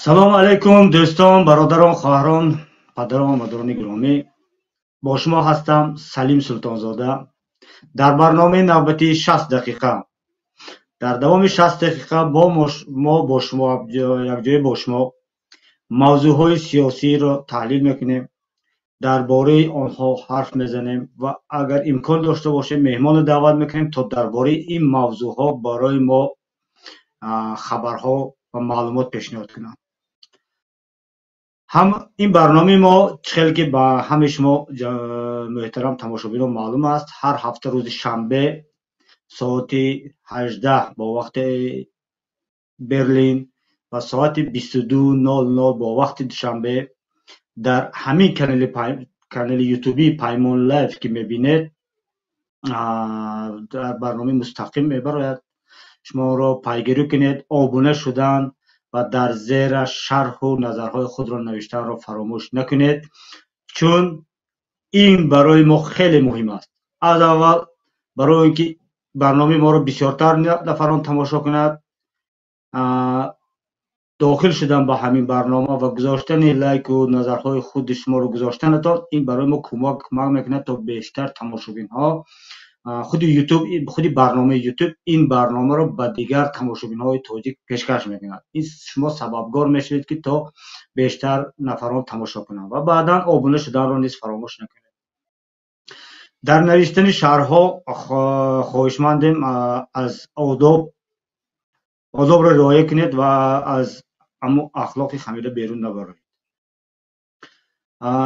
салому алайкум дӯстон, бародарон, хоҳарон, падарон ва модарони гиромӣ. Бо шумо ҳастам Салим Султонзода дар барномаи навбати 60 дақиқа. Дар давоми 60 дақиқа мо бо шумо якҷоя бо шумо мавзӯъҳои сиёсиро таҳлил мекунем, дар бораи онҳо ҳарф мезанем ва агар имкон дошта бошем меҳмонро даъват мекунем, то дар бораи ин мавзӯъҳо барои мо хабарҳо ва маълумот пешниҳод кунанд. این برنامه ما چخیل که با همه شما محترم تماشاگران معلوم است، هر هفته روز شنبه ساعت 18 با وقت برلین و ساعت 22:00 با وقت دوشنبه در همین کانال یوتیوبی پیمان لایف که میبینید در برنامه مستقیم میبراید. شما را پیگیری کنید، آبونه شدن و در زیر شرح و نظرهای خود را نوشتن را فراموش نکنید، چون این برای ما خیلی مهم است. از اول برای اینکه برنامه ما را بسیارتر نفران تماشا کند، داخل شدن با همین برنامه و گذاشتن لایک و نظرهای خود شما رو گذاشتنتان، این برای ما کمک میکنه تا بیشتر تماشاگران ها خود برنامه یوتیوب این برنامه رو به دیگر تماشاگران های تاجیک پیشکش میکنند. این شما سببگار میشوید که تا بیشتر نفران تماشا کنند و بعدا آبونه شدن رو نیز فراموش نکنید. در نوشتن شرح‌ها خواهشمندیم از آداب را رعایت کنید و از اخلاق خمیره بیرون نبرید.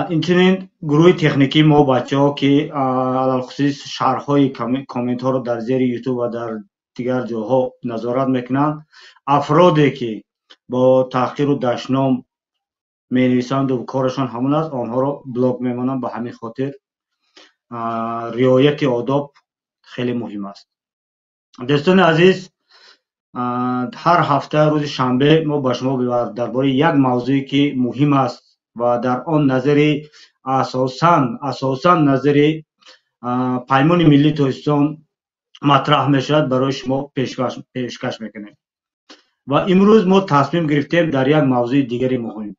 اینچنین گروه تکنیکی ما بچه ها که علال خصوص شرح های کامنت ها رو در زیر یوتیوب و در دیگر جاها نظارت میکنند، افرادی که با تحقیر و دشنام می نویسند و کارشان همون است، آنها رو بلاک میمانند. به همین خاطر رعایت آداب خیلی مهم است. دوستان عزیز، هر هفته روز شنبه ما با شما درباره یک موضوعی که مهم است و در آن نظری اساساً نظری پیمان ملی تاجیکستان مطرح میشد برای شما پیشکش میکنیم. و امروز ما تصمیم گرفتیم در یک موضوع دیگری مهم،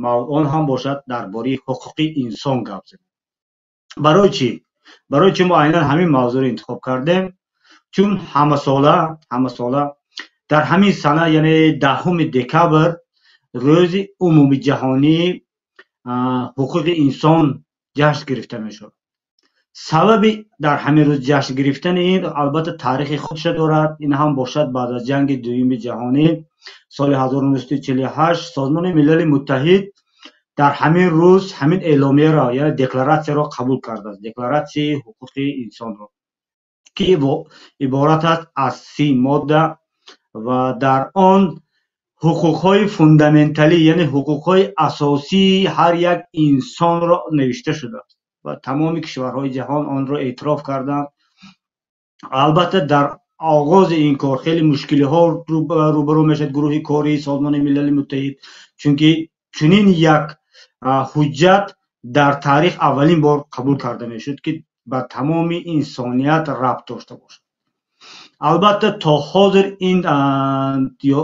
آن هم باشد درباره حقوق انسان گپ زنیم. برای چی ما عیناً همین موضوع رو انتخاب کردیم؟ چون همه ساله در همین سنه، یعنی 10 دکبر، روز عمومی جهانی حقوق انسان جشن گرفته میشد. سبب در همین روز جشن گرفتن این البته تاریخ خودش دارد. این هم باشد بعد از جنگ دوم جهانی سال 1948 سازمان ملل متحد در همین روز همین اعلامیه را، یعنی دکلراسیون را قبول کرده است. دکلراسیون حقوق انسان را که عبارت است از 30 ماده و در آن حقوق‌های فوندامنتالی، یعنی حقوق‌های اساسی هر یک انسان را نوشته شده است و تمام کشورهای جهان آن را اعتراف کردند. البته در آغاز این کار خیلی مشکل‌ها روبرو میشد گروه کاری سازمان ملل متحد، چونکه چنین یک حجت در تاریخ اولین بار قبول کرده میشد که به تمام انسانیت ربط داشته باشد. البته تا حاضر این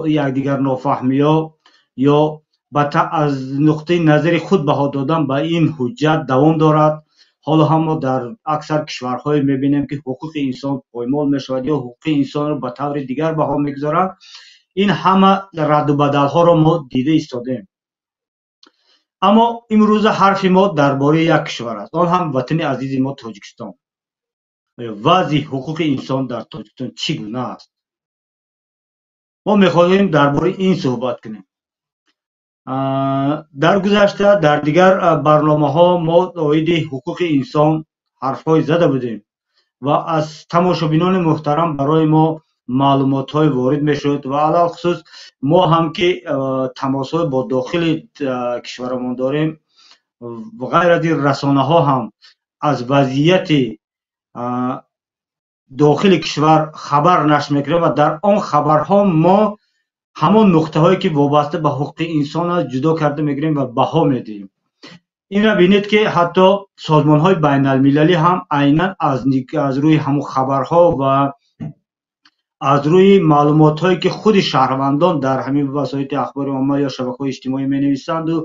یکدیگر نافهمی‌ها یا از نقطه نظر خود بها دادن به این حجت دوام دارد. حالا هم ما در اکثر کشورهای میبینیم که حقوق انسان پایمال میشود یا حقوق انسان رو به طور دیگر بها میگذارند. این همه رد و بدل ها را ما دیده ایستادیم. اما امروز حرف ما درباره یک کشور است، آن هم وطن عزیز ما تاجیکستان. وضع حقوق انسان در تاجیکستان چگونه است؟ ما میخواهیم درباره این صحبت کنیم. در گذشته در دیگر برنامه ها ما راجع به حقوق انسان حرفای زده بودیم و از تماشاگران محترم برای ما معلومات های وارد میشد و علل خصوص ما هم که تماس های با داخل کشورمان داریم و غیر از این رسانه ها هم از وضعیت داخل کشور خبر نشر میکنیم و در آن خبرها ما همون نقطه هایی که وابسته به حقوق انسان جدا کرده میگیریم و بها میدیم. این را بینید که حتی سازمان های بین المللی هم عیناً از روی همون خبرها و аз рӯи маълумотҳое ки худи шаҳрвандон дар ҳамин васоити ахбори умма ё шабакаҳои иҷтимоӣ менависанду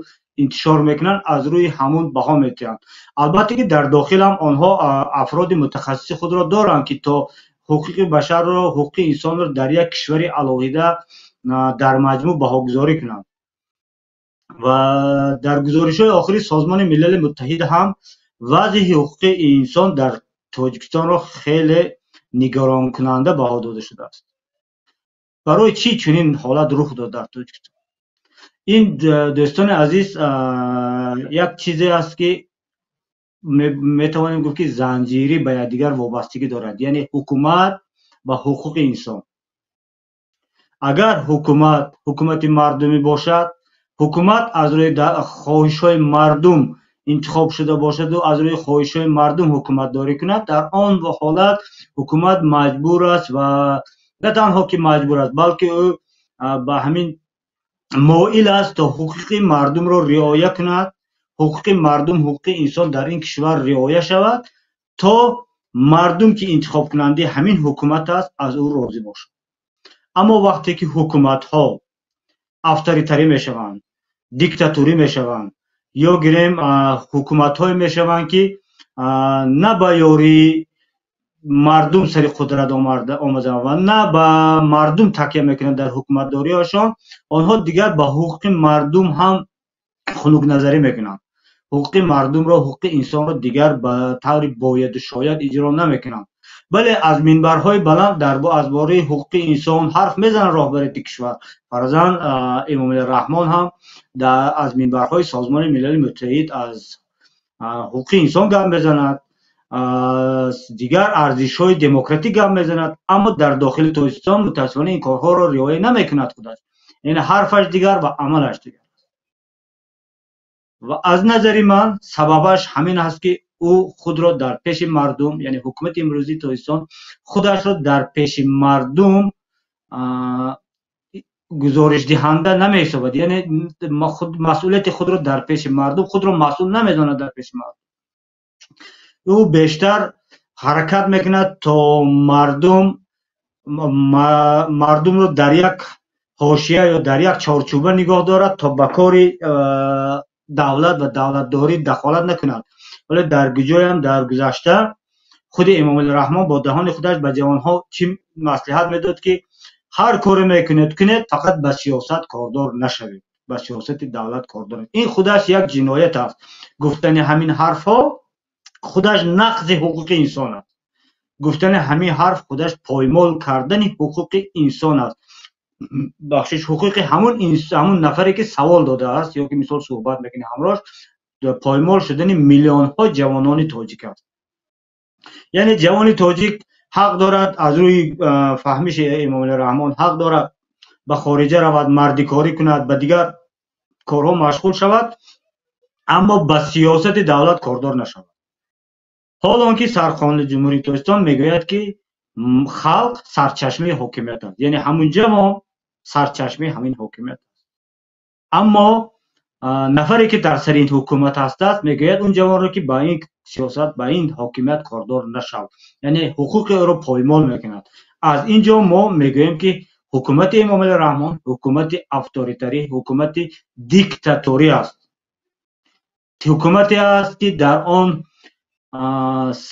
интишор мекунанд, аз рӯи ҳамон баҳо медиҳанд. албатта ки дар дохил ҳам онҳо афроди мутахассиси худро доранд ки то ҳуқуқи башарро, ҳуқуқи инсонро дар як кишвари алоҳида дар маҷмӯъ баҳогузорӣ кунанд. ва дар гузоришҳои охири созмони милали муттаҳид ҳам вазъи ҳуқуқи инсон дар тоҷикистонро хеле нигаронкунанда баҳо дода шудааст. барои чӣ чунин ҳолат рух дод дар Тоҷикистон? ин дӯстони азиз як чизе аст ки метавонем гуфт ки занҷирӣ ба якдигар вобастагӣ дорад, яъне ҳукумат ва ҳуқуқи инсон. агар ҳукумати мардумӣ бошад, ҳукумат аз рӯи хоҳишҳои мардум интихоб шуда бошаду аз рӯи хоҳишҳои мардум ҳукуматдорӣ кунад, дар он ҳолат ҳукумат маҷбур аст ва на танҳо ки маҷбур аст, балки ӯ ба ҳамин моил аст то ҳуқуқи мардумро риоя кунад, ҳуқуқи мардум, ҳуқуқи инсон дар ин кишвар риоя шавад, то мардум ки интихобкунандаи ҳамин ҳукумат аст, аз ӯ розӣ бошад. аммо вақте ки ҳукуматҳо авторитарӣ мешаванд, диктатурӣ мешаванд, ё гирем ҳукуматҳое мешаванд ки на ба ёрии мардум сари қудрат омаданд ва на ба мардум такя мекунанд дар ҳукуматдориашон, онҳо дигар ба ҳуқуқи мардум ҳам хунукназарӣ мекунанд. ҳуқуқи мардумро, ҳуқуқи инсонро дигар ба таври бояду шояд иҷро намекунанд. бале аз минбарҳои баланд аз бораи ҳуқуқи инсон ҳарф мезанад роҳбарияти кишвар. фарзан Эмомалӣ Раҳмон ҳам аз минбарҳои Созмони Милали Муттаҳид аз ҳуқуқи инсон гап мезанад, дигар арзишҳои демократӣ гап мезанад, аммо дар дохили Тоҷикистон мутаассифона ин корҳоро риоя намекунад худаш. яъне ҳарфаш дигар ва амалаш дигар. ва аз назари ман сабабаш ҳамин аст ки ӯ худро дар пеши мардум, яъне ҳукумати имрӯзии Тоҷикистон худашро дар пеши мардум гузоришдиҳанда намеҳисобад, яъне масъулияти худро дар пеши мардум, худро масъул намедонад дар пеши мардум. ӯ бештар ҳаракат мекунад то мардумро дар як ҳошия ё дар як чорчӯба нигоҳ дорад, то ба кори давлат ва давлатдорӣ дахолат накунад. вале дар гуҷоям дар гузашта худи Эмомалӣ Раҳмон бо даҳони худаш ба ҷавонҳо чӣ маслиҳат медод ки ҳар коре мекунед кунед, фақат ба сиёсат кордор нашавед, ба сиёсати давлат кордор. ин худаш як ҷиноят аст. гуфтани ҳамин ҳарфҳо худаш нақзи ҳуқуқи инсон аст. гуфтани ҳамин ҳарф худаш поймол кардани ҳуқуқи инсон аст. бахшиш ҳуқуқи ҳамун нафаре ки савол додааст ё ки мисол суҳбат мекунӣ ҳамроҳш, поймол шудани миллионҳо ҷавонони тоҷик аст. яъне ҷавони тоҷик ҳақ дорад аз рӯи фаҳмиши Эмомалӣ Раҳмон ҳақ дорад ба хориҷа равад, мардикорӣ кунад, ба дигар корҳо машғул шавад, аммо ба сиёсати давлат кордор нашавад. ҳолон ки Сарқонуни Ҷумҳурии Тоҷикистон мегӯяд ки халқ сарчашмаи ҳокимият аст, яъне ҳамун ҷавон сарчашмаи ҳамин ҳокимият аст. аммо нафаре ки дар сари ин ҳукумат ҳастааст мегӯяд он ҷавонро ки ба ин сиёсат, ба ин ҳокимият кордор нашав, яъне ҳуқуқи ӯро поймол мекунад. аз ин ҷо мо мегӯем ки ҳукумати Эмомалӣ Раҳмон ҳукумати авторитарӣ, ҳукумати диктаторӣ аст. ҳукумате аст ки дар он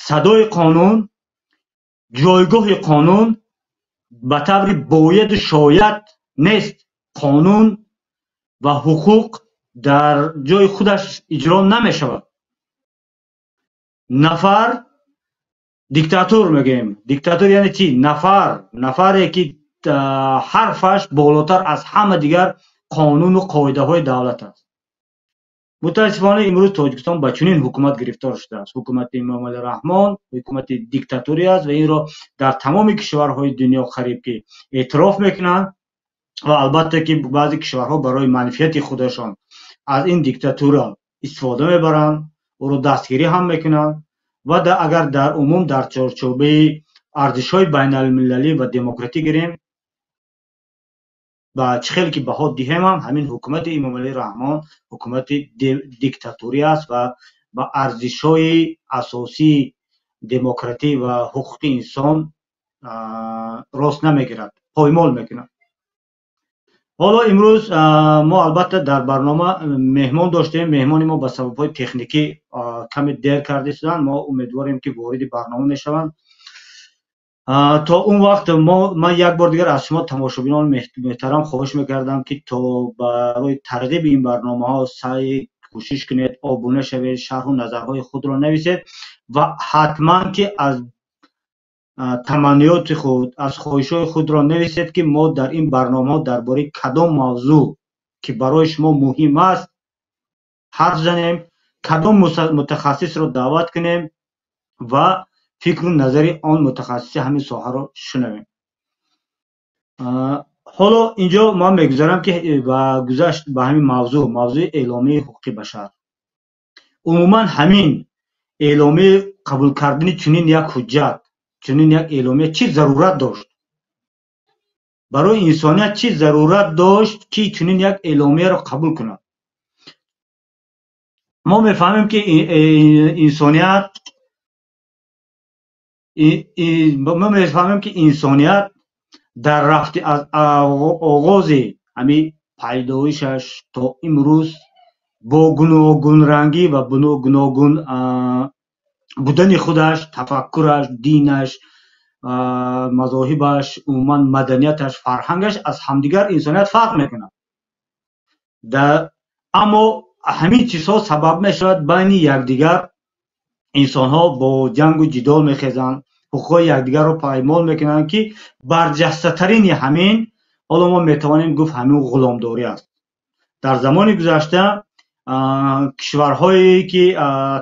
садои қонун, ҷойгоҳи қонун ба таври бояду шояд нест. қонун ва ҳуқуқ дар ҷои худаш иҷро намешавад. нафар диктатур мегӯем. Диктатур яъне чӣ? нафаре ки ҳарфаш болотар аз ҳама дигар қонуну қоидаҳои давлат аст. мутаассифона имрӯз Тоҷикистон ба чунин ҳукумат гирифтор шудааст. ҳукумати Эмомалӣ Раҳмон ҳукумати диктатурӣ аст ва инро дар тамоми кишварҳои дунё қариб ки эътироф мекунанд ва албатта ки баъзе кишварҳо барои манфиати худашон аз ин диктатура истифода мебаранд, ӯро дастгирӣ ҳам мекунанд ва агар дар умум дар чорчӯбаи арзишҳои байналмилалӣ ва демократӣ гирем, ба чӣ хел ки баҳо диҳем ҳам ҳамин ҳукумати Эмомалӣ Раҳмон ҳукумати диктатурӣ аст ва ба арзишҳои асосии демократӣ ва ҳуқуқи инсон راست نمیگیرد، پایمال میکند. حالا امروز ما البته در برنامه مهمان داشتیم. مهمان ما به سبب تکنیکی کمی دیر کرده شدن. ما امیدواریم که وارد برنامه میشوند. تا اون وقت من یک بار دیگر از شما تماشابینان محترم خواهش میکردم که تا برای ترغیب این برنامه ها سعی کوشش کنید آبونه شوید، شرح و نظرهای خود را نویسید و حتما که از تمنیات خود، از خواهش‌های خود را نویسید که ما در این برنامه درباره کدام موضوع که برای شما مهم است حرف زنیم، کدام متخصص را دعوت کنیم و فکر و نظر آن متخصص همین ساحه را شنویم. حالا اینجا من میگذارم که گذشت به همین موضوع اعلامیه حقوق بشر. عموما همین اعلامیه قبول کردن چنین یک حجت، چنین یک اعلامیه چی ضرورت داشت؟ برای انسانیت چی ضرورت داشت که چنین یک اعلامیه را قبول کند؟ ما میفهمیم که انسانیت در رفت از آغاز همین پیدایشش تا امروز با گوناگون رنگی و گوناگون بودن خودش، تفکرش، دینش، مذاهبش، عموما مدنیتش، فرهنگش از همدیگر انسانیت فرق میکنه. اما همین چیزها سبب میشود بین یکدیگر انسان ها با جنگ و جدال میخیزند، حقوق یکدیگر رو پایمال میکنند که برجسته ترین همین، حالا ما میتوانیم گفت همین غلامداری است. در زمان گذشته کشورهایی که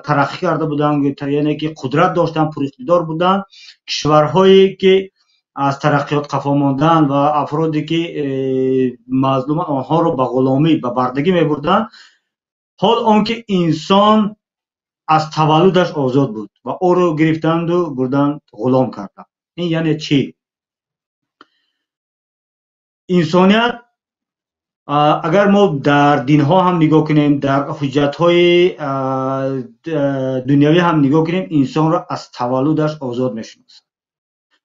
ترقی کرده بودند، یعنی که قدرت داشتن، پراقتدار بودند، کشورهایی که از ترقیات قفا ماندن و افرادی که مظلوم آنها رو به غلامی، به بردگی میبردند، حال آنکه انسان از تولدش آزاد بود و او رو گرفتند و بردن غلام کردند. این یعنی چی؟ انسانیت اگر ما در دین ها هم نگاه کنیم، در حجت های دنیوی هم نگاه کنیم، انسان را از تولدش آزاد میشناسه.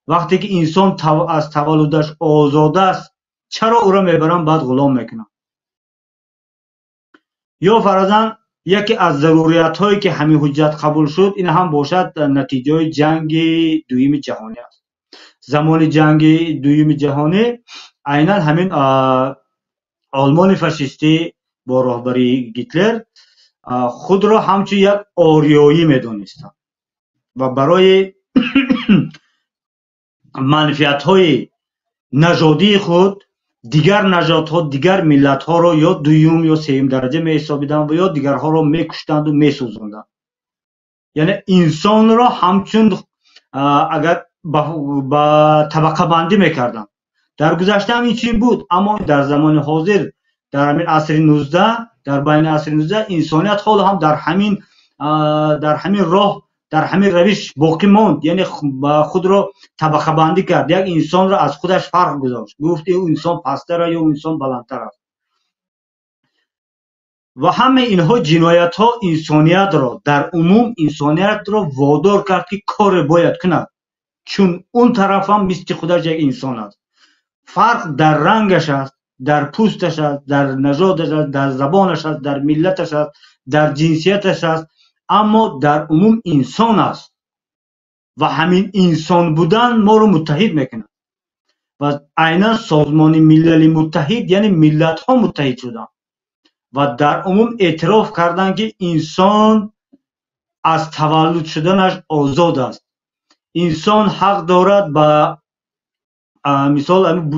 وقتی که انسان از تولدش آزاد است، چرا او را میبرن بعد غلام میکنن؟ یا فرضاً یکی از ضروریات هایی که همین حجت قبول شد این هم باشد نتیجه جنگ دوم جهانی است. زمان جنگ دوم جهانی عیناً همین آلمان فاشیستی با راهبری هیتلر خود را همچون یک آریایی میدانستند و برای منفعت های نژادی خود دیگر نژادها، دیگر ملت ها را یا دوم یا سوم درجه می حسابیدند و یا دیگرها را میکشتند و میسوزاندند. یعنی انسان را همچون اگر با طبقه بندی میکردند. در گذشته هم این چنین بود، اما در زمان حاضر، در همین عصر 19، در بین عصر 19 انسانیت حالا هم در همین راه، در همین روش باقی ماند. یعنی خود را طبقه بندی کرد، یک انسان را از خودش فرق گذاشت، گفت این انسان پستر است یا انسان بلندتر است. و همه اینها جنایت ها انسانیت را، در عموم انسانیت را وادار کرد که کار باید کند، چون اون طرف هم مثل خودش یک انسان است. فرق در رنگش است، در پوستش است، در نژادش است، در زبانش است، در ملتش است، در جنسیتش است، اما در عموم انسان است و همین انسان بودن ما رو متحد میکنه. و عیناً سازمان ملل متحد یعنی ملت ها متحد شدن و در عموم اعتراف کردن که انسان از تولد شدنش آزاد است. انسان حق دارد به مثال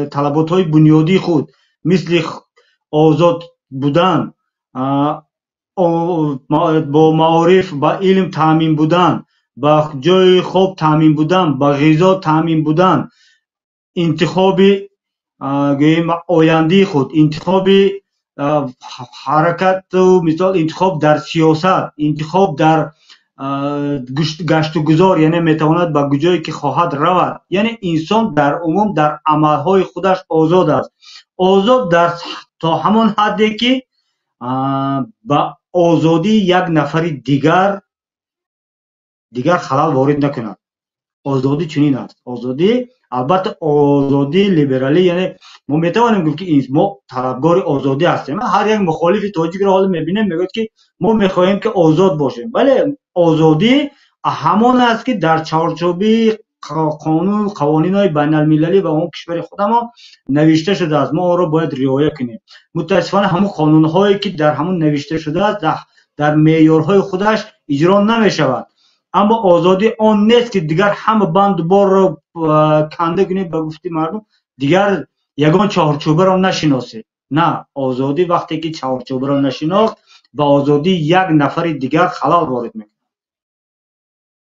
طلبات های بنیادی خود مثل آزاد بودن، با معارف، با علم تامین بودن، با جای خواب تامین بودن، با غذا تامین بودن، انتخاب آینده خود، انتخاب حرکت و مثال انتخاب در سیاست، انتخاب در گشت و گذار، یعنی میتواند به کجایی که خواهد رود. یعنی انسان در عموم در عملهای خودش آزاد است. آزاد در تا همان حدی که با آزادی یک نفر دیگر خلل وارد نکند. آزادی چنین است. آزادی البته آزادی لیبرالی، یعنی ما میتوانیم گفت که ما طلبگار آزادی هستیم. هر یک مخالف تاجیک را حالا میبینیم میگه که ما میخواهیم که آزاد باشیم، ولی آزادی همان است که در چارچوب قانون قوانین های بین المللی و اون کشور خود ما نوشته شده است. ما آن را باید رعایت کنیم. متاسفانه همون قانون هایی که در همون نوشته شده است در معیارهای خودش اجرا نمیشود. اما آزادی آن نیست که دیگر همه بند بار را کنده کنید به گفته مردم دیگر یگان چهارچوبه را نشناسید. نه، آزادی وقتی که چهارچوبه را نشناخت و آزادی یک نفر دیگر خلال وارد میکنه.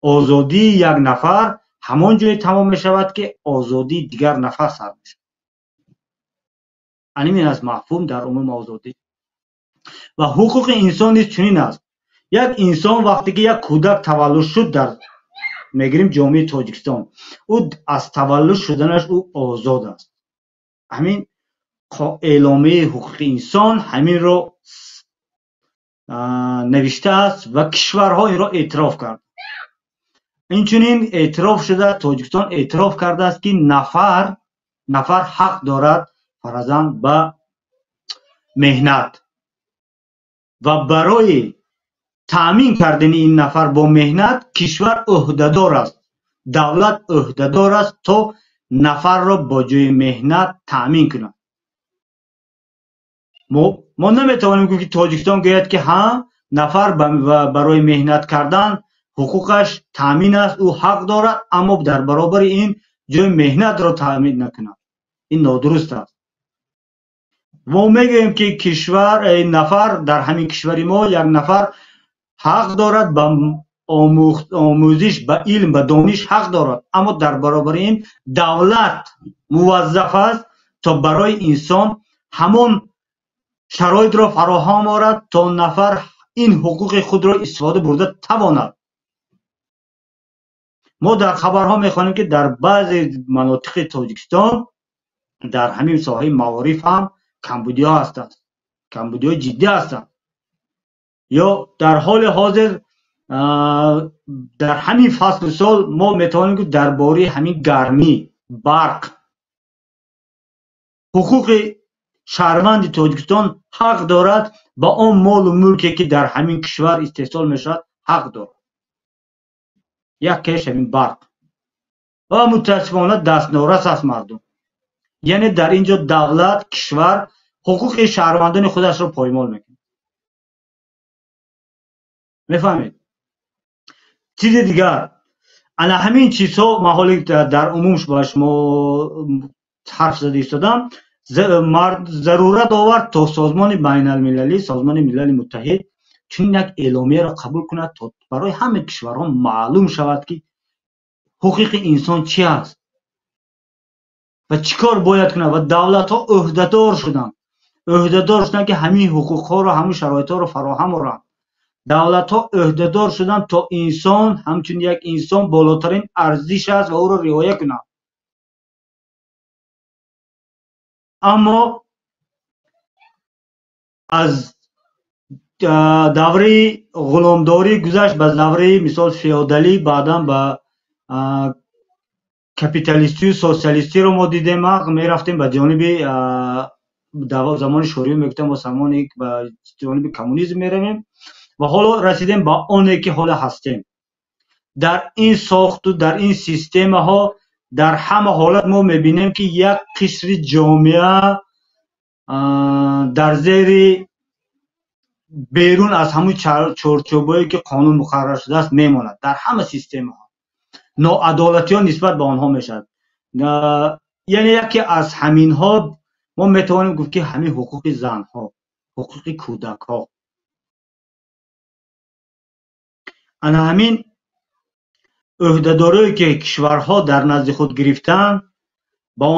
آزادی یک نفر همان جای تمام میشود که آزادی دیگر نفر سر میشه. همین از مفهوم در عموم آزادی و حقوق انسان نیز چنین است. یک انسان وقتی که یک کودک تولد شد در میگیریم جامعه تاجیکستان، او از تولد شدنش او آزاد است. همین اعلامیه حقوق انسان همین رو نوشته است و کشورها این را اعتراف کرد. اینچنین اعتراف شده، تاجیکستان اعتراف کرده است که نفر حق دارد فرضاً به مهنت و برای تامین کردن این نفر با مهنت کشور عهدهدار است، دولت عهدهدار است تا نفر را با جای مهنت تامین کند. ما نمیتوانیم گفت که تاجیکستان گوید که ها نفر برای مهنت کردن حقوقش تامین است، او حق دارد، اما در برابر این جای مهنت را تامین نکند. این نادرست است. ما میگوییم که کشور نفر در همین کشور ما یک نفر حق دارد به آموزش، به علم، به دانش حق دارد، اما در برابر این دولت موظف است تا برای انسان همان شرایط را فراهم آورد تا نفر این حقوق خود را استفاده برده تواند. ما در خبرها میخوانیم که در بعضی مناطق تاجیکستان در همین ساحه معارف هم کمبودیا هستند، کمبودیا جدی هستند. یا در حال حاضر در همین فصل سال ما میتوانیم که درباره همین گرمی، برق، حقوق شهروند تاجیکستان حق دارد با آن مال و ملکی که در همین کشور استحصال میشود حق دارد. یکیش همین برق و متاسفانه دستنورس است مردم. یعنی در اینجا دولت، کشور حقوق شهروندان خودش را پایمال میکنه. میفهمید؟ چیز دیگر، انا همین چیزها محالی در عمومش باش ما حرف زده ایستادم، ضرورت آورد تا سازمان بین المللی، سازمان ملل متحد چون یک اعلامیه را قبول کند تا برای همه کشورها معلوم شود که حقوق انسان چی است و چیکار باید کنند و دولت ها عهدهدار شدن که همین حقوق ها را، همین شرایط ها را فراهم آورند. دولت ها عهدهدار شدن تا انسان همچون یک انسان بالاترین ارزش است و او را رعایت کنند. اما از دوره غلامداری گذشت به دوره مثال فئودالی، بعدا به کپیتالیستی و سوسیالیستی رو ما دیدیم. ما میرفتیم به جانب زمان شوروی، میگفتم با زمانی به جانب کمونیسم میرویم و حالا رسیدیم به آنی که حالا هستیم. در این ساخت و در این سیستم ها در همه حالت ما میبینیم که یک قشر جامعه در زیر بیرون از همون چارچوبایی که قانون مقرر شده است میماند. در همه سیستم ها ناعدالتی ها نسبت به آنها میشد. یعنی یکی از همین ها ما میتوانیم گفت که همین حقوق زن ها، حقوق کودک ها، انا همین عهدهداری که کشورها در نزد خود گرفتن با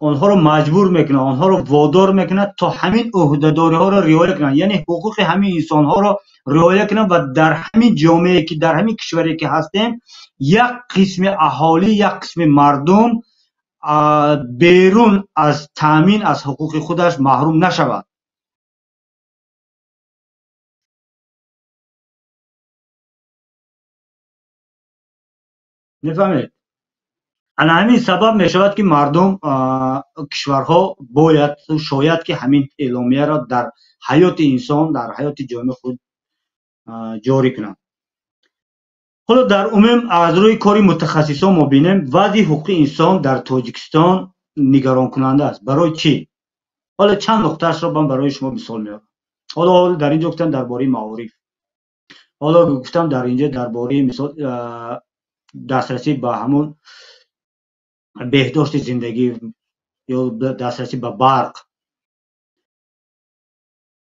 آنها رو مجبور میکنه، آنها رو وادار میکنه تا همین عهدهداری ها رو رعایت کنند، یعنی حقوق همین انسان ها رو رعایت کنند و در همین جامعه که در همین کشوری که هستیم یک قسم اهالی، یک قسم مردم بیرون از تامین از حقوق خودش محروم نشود. میفهمید؟ انا همین سبب میشود که مردم کشورها باید شاید که همین اعلامیه را در حیات انسان در حیات جامعه خود جاری کنند. حالا در عموم از روی کاری متخصصان ما بینیم وضع حقوق انسان در تاجیکستان نگران کننده است. برای چی؟ حالا چند نقطه‌اش را من برای شما مثال میارم. حالا در اینجا گفتم درباره معارف، حالا گفتم در اینجا درباره مثال دسترسی به همون بهداشت زندگی یا دسترسی به برق.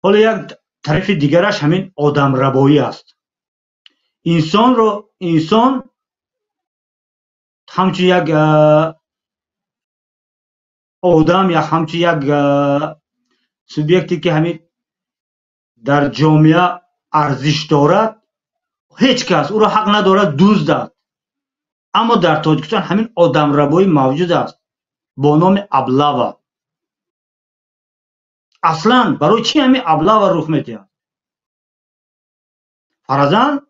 حالا یک طرف دیگرش همین آدم ربایی است. انسان همچون یک آدم یا همچون یک سوبیکتی که همین در جامعه ارزش دارد، هیچ کس او را حق ندارد دزدد. اما در تاجیکستان همین آدم ربایی موجود است با نام ابلوا. اصلا برای چی همین ابلوا رخ میدهد؟ فرضاً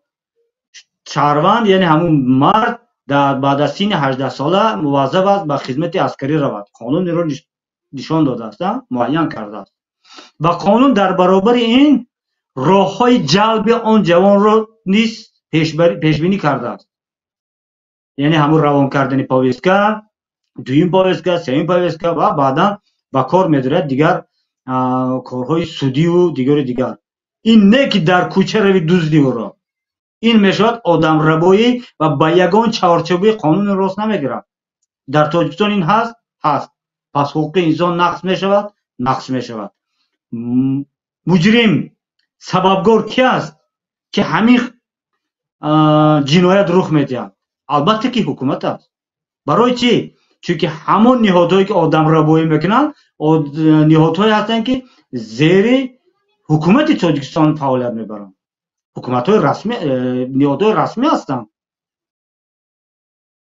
شهروند یعنی همون مرد بعد از سن 18 ساله موظف است به خدمت عسکری رود. قانون را نشان داده است، معین کرده است و قانون در برابر این راههای جلب آن جوان را نیز پیش بینی کرده است. یعنی همون روان کردن پاویسکا، دویم پاویسکا، سوم پاویسکا و بعدا با کار می‌دارد دیگر کارهای سودی و دیگر. این نه که در کوچه روی دزدی او را. این میشود آدم ربایی و با یگان چارچوبی قانون راست نمیگیرد. در تاجیکستان این هست. پس حقوق انسان نقض میشود. مجرم سببگار کی است که همین جنایت رخ میدهد؟ البته که حکومت است. برای چی؟ چون که همون نهادهایی که آدم ربایی میکنند نهادهایی هستند که زیر حکومت تاجیکستان فعالیت میبرند. حکومت‌های رسمی، نهادهای رسمی هستند.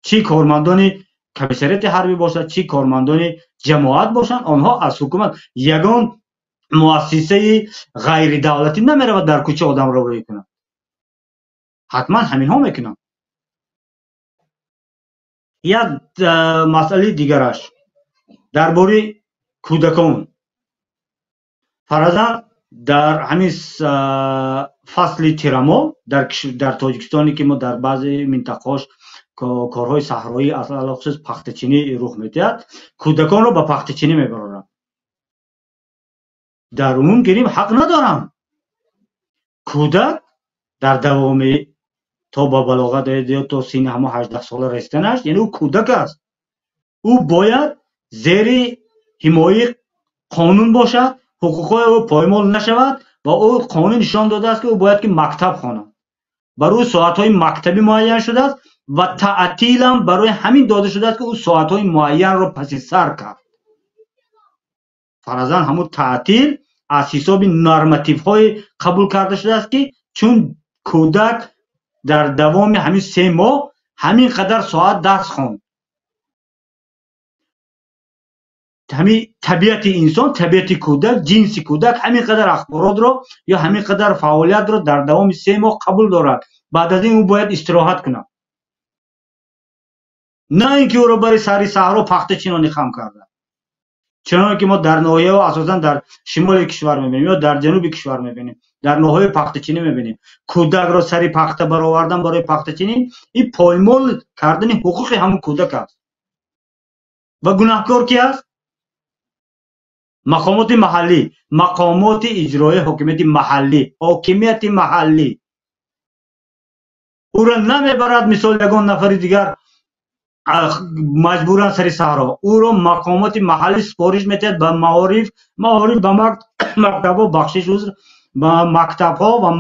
چی کارمندان کمیسریت حربی باشد، چی کارمندان جماعت باشند، آنها از حکومت یگان مؤسسه غیر دولتی نمیرود در کوچه آدم ربایی کنند. حتما همین ها میکنند. یک مسئله دیگرش درباره کودکان. فرضاً در همین فصل تیرامو در تاجیکستانی که ما در بعضی منطقه‌اش کارهای صحرایی علاوه خصوص پخته‌چینی رخ میدهد، کودکان را به پخته‌چینی میبرند. در عموم گیریم حق ندارم. کودک در دوام تا با بلاغت یا تا سن همه 18 ساله رسیدنش، یعنی او کودک است. او باید زیر حمایت قانون باشد، حقوقهای او پایمال نشود و او قانون نشان داده است که او باید که مکتب خواند. برای ساعت‌های مکتبی معین شده است و تعطیل هم برای همین داده شده است که او ساعت‌های معین را پس سر کرد. فرضاً همون تعطیل از حساب نرماتیوهای قبول کرده شده است که چون کودک در دوام همین 3 ماه همین قدر ساعت درس خواند. همین طبیعت انسان، طبیعت کودک، جنس کودک همین قدر اخبارات رو یا همین قدر فعالیت رو در دوام 3 ماه قبول دارد. بعد از این او باید استراحت کنه. نه اینکه او رو برای سر صحرا پخته‌چینی خم کرده. چنانکه که ما در ناحیه و اساسا در شمال کشور میبینیم یا در جنوب کشور میبینیم، در ناحیه پخته‌چینی میبینیم کودک را سر پخته برآوردن برای پخته‌چینی، این پایمال کردن حقوق همون کودک است. و گناهکار کی است؟ مقامات محلی، مقامات اجرایی حکومت محلی، حاکمیت محلی. او را نمیبرد مثال یگان نفر دیگر مجبورن سر صحرا. او را مقامات محلی سپارش میدهد به معارف به مکتب‌ها بخشش به مکتب‌ها و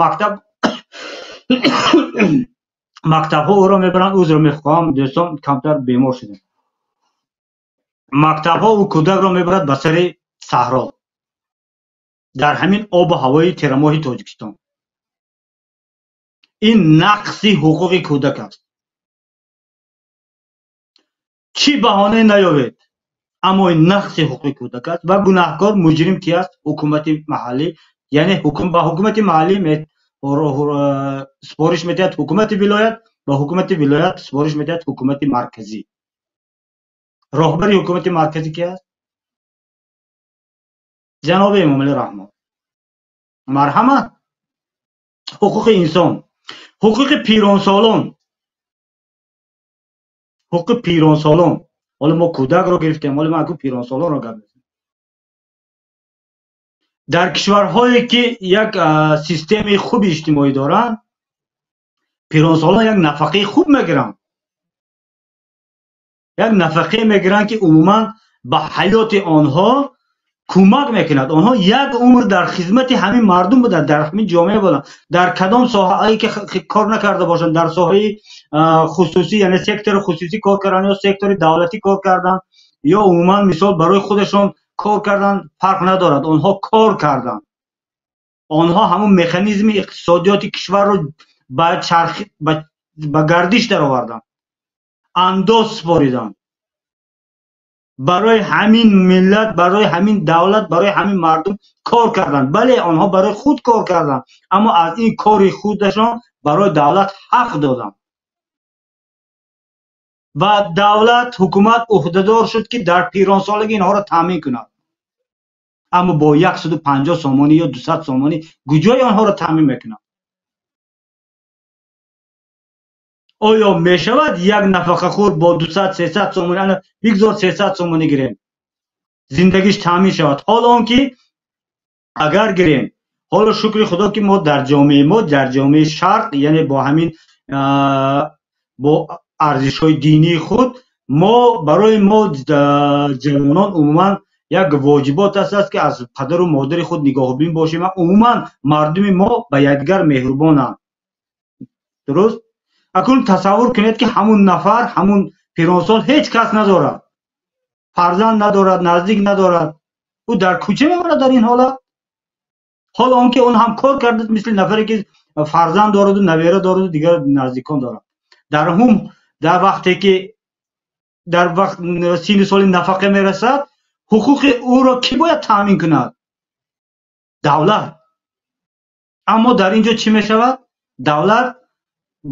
مکتب‌ها او را میبرند. عذر میخواهم دوستان کمتر بیمار شدم. مکتب‌ها او کودک را میبرد به سر صحرا در همین آب و هوای تیرماه تاجیکستان. این نقض حقوق کودک است. چی بهانه نیاورد، اما این نقض حقوق کودک است و گناهکار مجرم کی است؟ حکومت محلی. یعنی با حکومت محلی سپارش میدهد حکومت ولایت ба ҳукумати вилоят супориш медиҳад ҳукумати марказӣ. роҳбари ҳукумати марказӣ ки аст? ҷаноби эмомалӣ раҳмон. марҳамат, ҳуқуқи инсон, ҳуқуқи пиронсолон, ҳуқуқи пиронсолон. ҳоло мо кӯдакро гирифтем, ҳоло мо аку пиронсолонро гап мезанем. дар кишварҳое ки як системаи хуби иҷтимоӣ доранд, пиронсолон як нафақаи хуб мегиранд. як нафақае мегиранд ки умуман ба ҳаёти онҳо кӯмак мекунад. онҳо як умр дар хизмати ҳамин мардум буданд, дар ҳамин ҷомеа буданд. дар кадом соҳае ки кор накарда бошанд, дар соҳаи хусусӣ, яъне сектори хусусӣ кор карданд ё сектори давлатӣ кор карданд ё умуман мисол барои худашон кор карданд, фарқ надорад. онҳо кор карданд. онҳо ҳамон механизми иқтисодиёти кишварро ба гардиш дароварданд, андоз супориданд. барои ҳамин миллат, барои ҳамин давлат, барои ҳамин мардум кор карданд. бале, онҳо барои худ кор карданд, аммо аз ин кори худашон барои давлат ҳақ доданд. ва давлат, ҳукумат уҳдадор шуд ки дар пиронсолагӣ инҳоро таъмин кунад. аммо бо 150 сомонӣ ё 200 сомонӣ куҷои онҳоро таъмин мекунад? оё мешавад як нафақахӯр бо 200-300 сомонӣ, ана бигзор 300 сомонӣ гирем, зиндагиш таъмин шавад? ҳол он ки агар гирем, ҳоло шукри худо ки мо дар ҷомеаи шарқ, яъне бо ҳамин бо арзишҳои динии худ, мо барои мо ҷавонон умуман як воҷибот аст ки аз падару модари худ нигоҳубин бошем. умуман мардуми мо ба якдигар меҳрубонанд. дуруст? акун тасаввур кунед ки ҳамун нафар, ҳамун пиронсол ҳеҷ кас надорад, фарзанд надорад, наздик надорад, ӯ дар кӯча мемонад дар ин ҳолат. ҳоло он ки он ҳам кор кардад, мисли нафаре ки фарзанд дораду навера дораду дигар наздикон дорад. дар вақте ки дар вақт синни соли нафақа мерасад, ҳуқуқи ӯро ки бояд таъмин кунад? давлат. аммо дар ин ҷо чӣ мешавад? давлат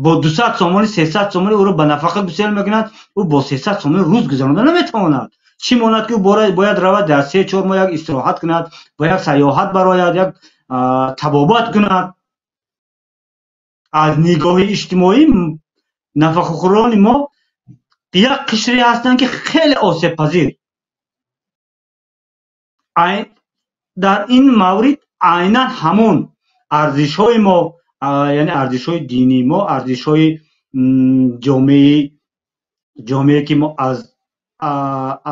бо 200 сомонӣ 300 сомонӣ ӯро ба нафақа гусел мекунад. ӯ бо 300 сомонӣ рӯз гузаронда наметавонад. чӣ монад ки ӯ бояд равад дар 3-4 моҳ як истироҳат кунад, ба як сайёҳат барояд, як табобат кунад. аз нигоҳи иҷтимоӣ нафақахӯрони мо як қишре ҳастанд ки хеле осебпазир. дар ин маврид айнан ҳамон арзишҳои мо, яъне арзишҳои динии мо, арзишҳои ҷомеае ки мо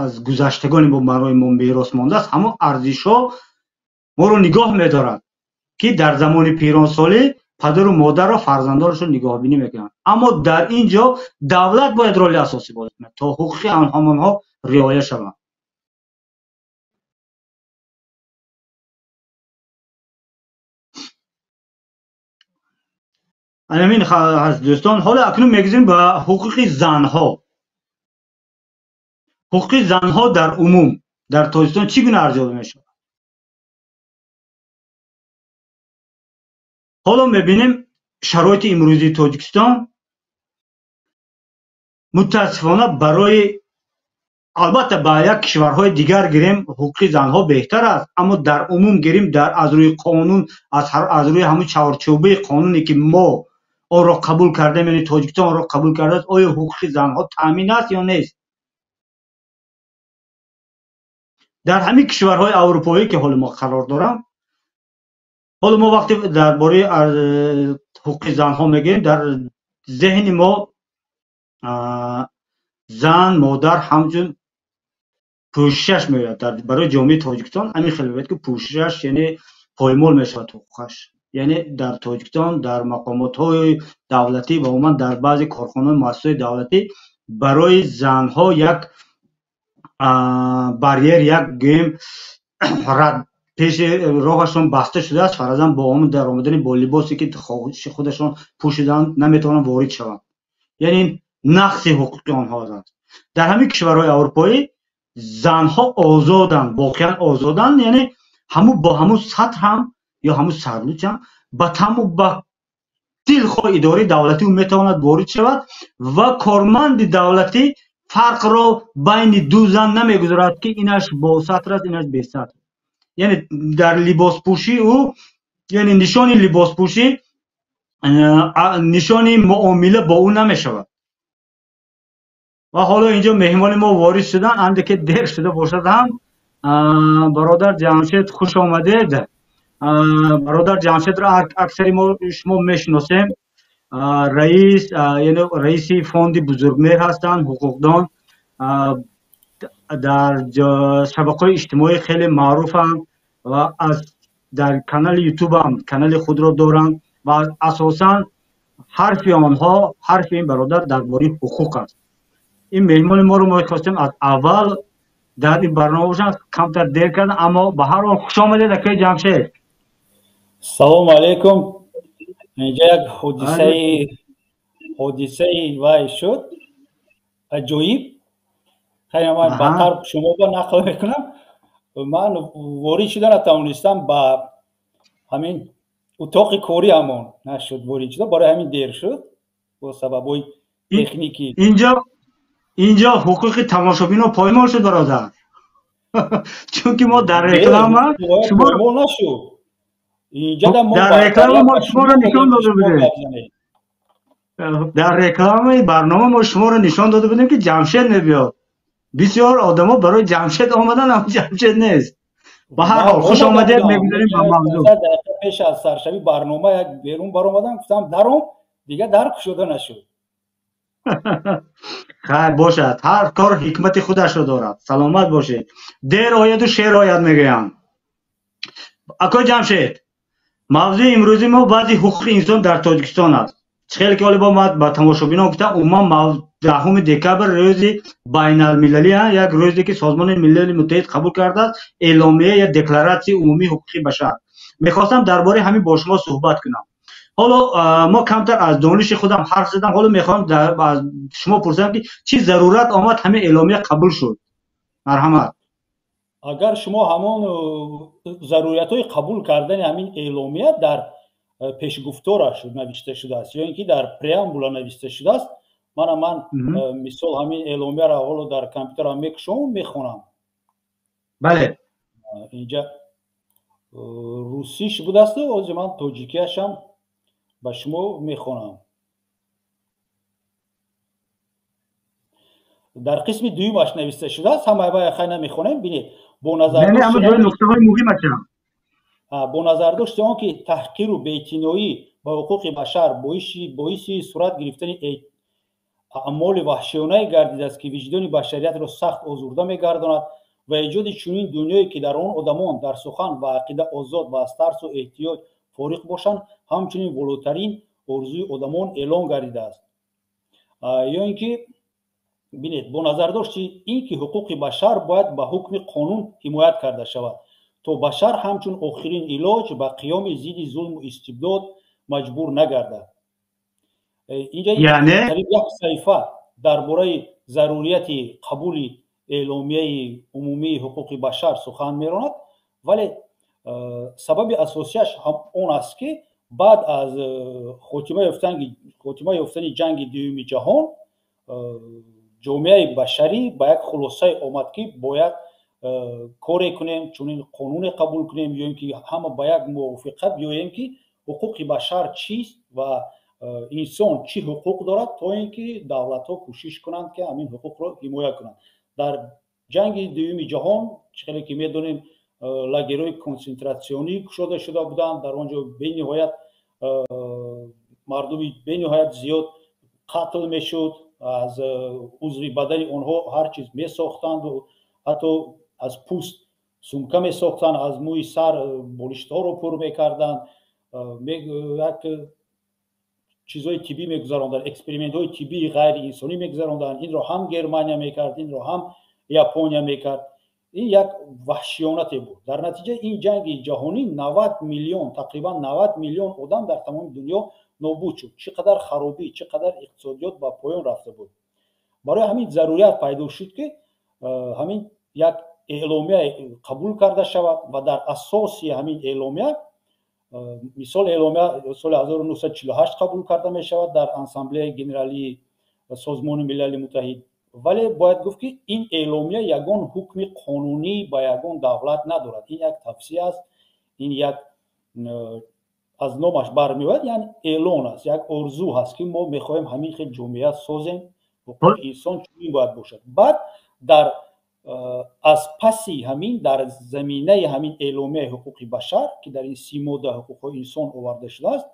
аз гузаштагони мо барои мо мерос мондааст, ҳамон арзишҳо моро нигоҳ медорад ки дар замони пиронсолӣ падару модарро фарзандонашон нигоҳубинӣ мекунанд. аммо дар ин ҷо давлат бояд роли асосӣ бозӣ кунад то ҳуқуқи ҳамонҳо риоя шаванд. амин ҳаст дӯстон. ҳоло акнун мегузарем ба ҳуқуқи занҳо. ҳуқуқи занҳо дар умум дар тоҷикистон чӣ гуна арзёбӣ мешавад? ҳоло мебинем шароити имрӯзии тоҷикистон мутаассифона барои, албатта ба як кишварҳои дигар гирем ҳуқуқи занҳо беҳтар аст, аммо дар умум гирем, аз рӯи қонун, аз рӯи ҳамун чаҳорчӯбаи қонуне ки мо онро қабул кардем, яъне тоҷикистон онро қабул кардааст, оё ҳуқуқи занҳо таъмин аст ё нест? дар ҳамин кишварҳои аврупоӣ ки ҳоло мо қарор дорам, ҳоло мо вақте дар бораи ҳуқуқи занҳо мегӯем, дар зеҳни мо зан, модар ҳамчун пӯшишаш меояд. барои ҷомеаи тоҷикистон ҳамин хеле меояд ки пӯшишаш, яъне поймол мешавад ҳуқуқаш. яъне дар тоҷикистон дар мақомотҳои давлатӣ ва умуман дар баъзе корхонаҳои муассисаҳои давлатӣ барои занҳо як барьер, як гӯем рад пеши роҳашон баста шудааст. фаразан бо даромадани бо либосе ки хоҳиши худашон пӯшиданд наметавонанд ворид шаванд. яъне нақси ҳуқуқи онҳо аст. дар ҳамин кишварҳои аврупоӣ занҳо озоданд, воқеан озоданд, яъне бо ҳамун сатр ҳам ё ҳамун сарлӯч ҳам ба таму ба سلخ اداره دولتی میتواند وارد شود و کارمند دولتی فرق را بین دو زن نمیگذارد که اینش با سطر است اینش بی سطر. یعنی در لباس پوشی او، یعنی نشان لباس پوشی نشان معامله با او نمیشود. و حالا اینجا مهمان ما وارد شدن، انده که دیر شده باشد هم برادر جمشید خوش آمدید. برادر جمشید را اکثری ما شما میشناسیم، رئیس یعنی رئیس فوند بزرگمهر هستند، حقوقدان، در شبکه اجتماعی خیلی معروف هم و از در کانال یوتیوب هم کانال خود را دارند و اساسا حرف آنها حرف این برادر درباره حقوق است. این مهمان ما رو ما خواستیم از اول در این برنامه باشن، کمتر دیر کردن، اما به هر حال خوش آمدید اکای جمشید. سلام علیکم. اینجا یک حادثه وای شد عجیب. خیلی من بطر شما با نقل میکنم. من وارد شدن نتوانستم با همین اتاق کاری همون نشد وارد شدم، برای همین دیر شد با سببای تکنیکی. اینجا حقوق تماشابین پایمال شد برادر. چون که ما در رکلام شما پایمال نشد. اینجا در رکلام ما شما رو نشان داده بودیم. در رکلام برنامه ما شما رو نشان داده بودیم که جمشید نمیاد. بسیار آدما برای جمشید آمدن اما جمشید نیست. به هر حال خوش آمدید میگذاریم به موضوع. پیش از سرشبی برنامه یک بیرون بر اومدم، گفتم درم دیگه درک شده نشد. خیر باشد، هر کار حکمت خودش رو دارد. سلامت باشید. دیر آید و شیر آید میگویم. اکای جمشید، موضوع امروزی ما بعضی حقوق انسان در تاجیکستان است. خیلی که با تماشابینان گفتم عموما 10 دکبر روز بین المللی یک روزی که سازمان ملل متحد قبول کرده است، اعلامیه یا دکلراسیون عمومی حقوق بشر. میخواستم درباره همین با شما صحبت کنم. حالا ما کمتر از دانش خودم حرف زدم، حالا میخوام از شما پرسیدم که چی ضرورت آمد همین اعلامیه قبول شد؟ مرحمت. اگر شما همون ضرورت‌های قبول کردن همین اعلامیه در پیشگفتارش نوشته شده است یا اینکه در پریامبول نوشته شده است، من مثال همین اعلامیه را حالا در کامپیوترم میکشم میخونم. بله. اینجا روسیش بوده است و از من تاجیکیش هم به شما میخونم. در قسم دویمش نوشته شده است، همه باید خیلی نمیخونیم. بینید با نظر داشت آن که تحقیر و بی‌اعتنایی به حقوق بشر باعث صورت گرفتن اعمال وحشیانه گردیده است که وجدان بشریت را سخت آزرده میگرداند و ایجاد چنین دنیایی که در آن آدمان در سخن و عقیده آزاد و از ترس و احتیاج فارغ باشند همچنین ولوترین آرزوی آدمان اعلان گردیده است. یا اینکه ببینید با نظر داشت این که حقوق بشر باید به حکم قانون حمایت کرده شود تا بشر همچون آخرین علاج به قیام ضد ظلم و استبداد مجبور نگردد. اینجا یعنی یک صفحه درباره ضروریت قبول اعلامیه عمومی حقوق بشر سخن میراند، ولی سبب اساسیش هم اون است که بعد از خاتمه یافتن جنگ دوم جهان جامعه بشری با یک خلاصه آمد که باید کاری کنیم چون قانون قبول کنیم یا اینکه همه با یک موافقت بیاییم که حقوق بشر چیست و انسان چی حقوق دارد تا اینکه دولت ها کوشش کنند که همین حقوق را حمایت کنند. در جنگ دوم جهان چقدر که میدونیم لاگرهای کنسنتراسیونی کشاده شده بودند، در آنجا به نهایت مردمی به نهایت زیاد قتل میشد، از عضو بدن آنها هر چیز می ساختند و حتی از پوست سمکه می ساختند، از موی سر بالشت ها رو پر میکردند، یک چیزهای طبی میگذراندند، اکسپریمنت های طبی غیر انسانی میگذراندند. این رو هم گرمانیا میکرد، این رو هم ژاپنیا میکرد. این یک وحشیانت بود. در نتیجه این جنگ جهانی 90 میلیون تقریبا 90 میلیون آدم در تمام دنیا نابود شد. چقدر خرابی، چقدر اقتصادیات با پایان رفته بود. برای همین ضرورت پیدا شد که همین یک اعلامیه قبول کرده شود و در اساس همین اعلامیه мисол эъломия соли 1948 қабул карда мешавад дар Ассамблеяи генералии созмони милали муттаҳид, вале бояд гуфт ки ин эъломия ягон ҳукми қонунӣ ба ягон давлат надорад. Ин як тавсия аст, ин як аз номаш бармеояд, яъни эълон аст, як орзу ҳаст ки мо мехоҳем ҳамин хел ҷомеа созем, ҳуқуқи инсон чунин бояд бошад. баъд дар аз паси ҳамин дар заминаи ҳамин эъломияи ҳуқуқи башар ки дар ин 30 модда ҳуқуқҳои инсон оварда шудааст,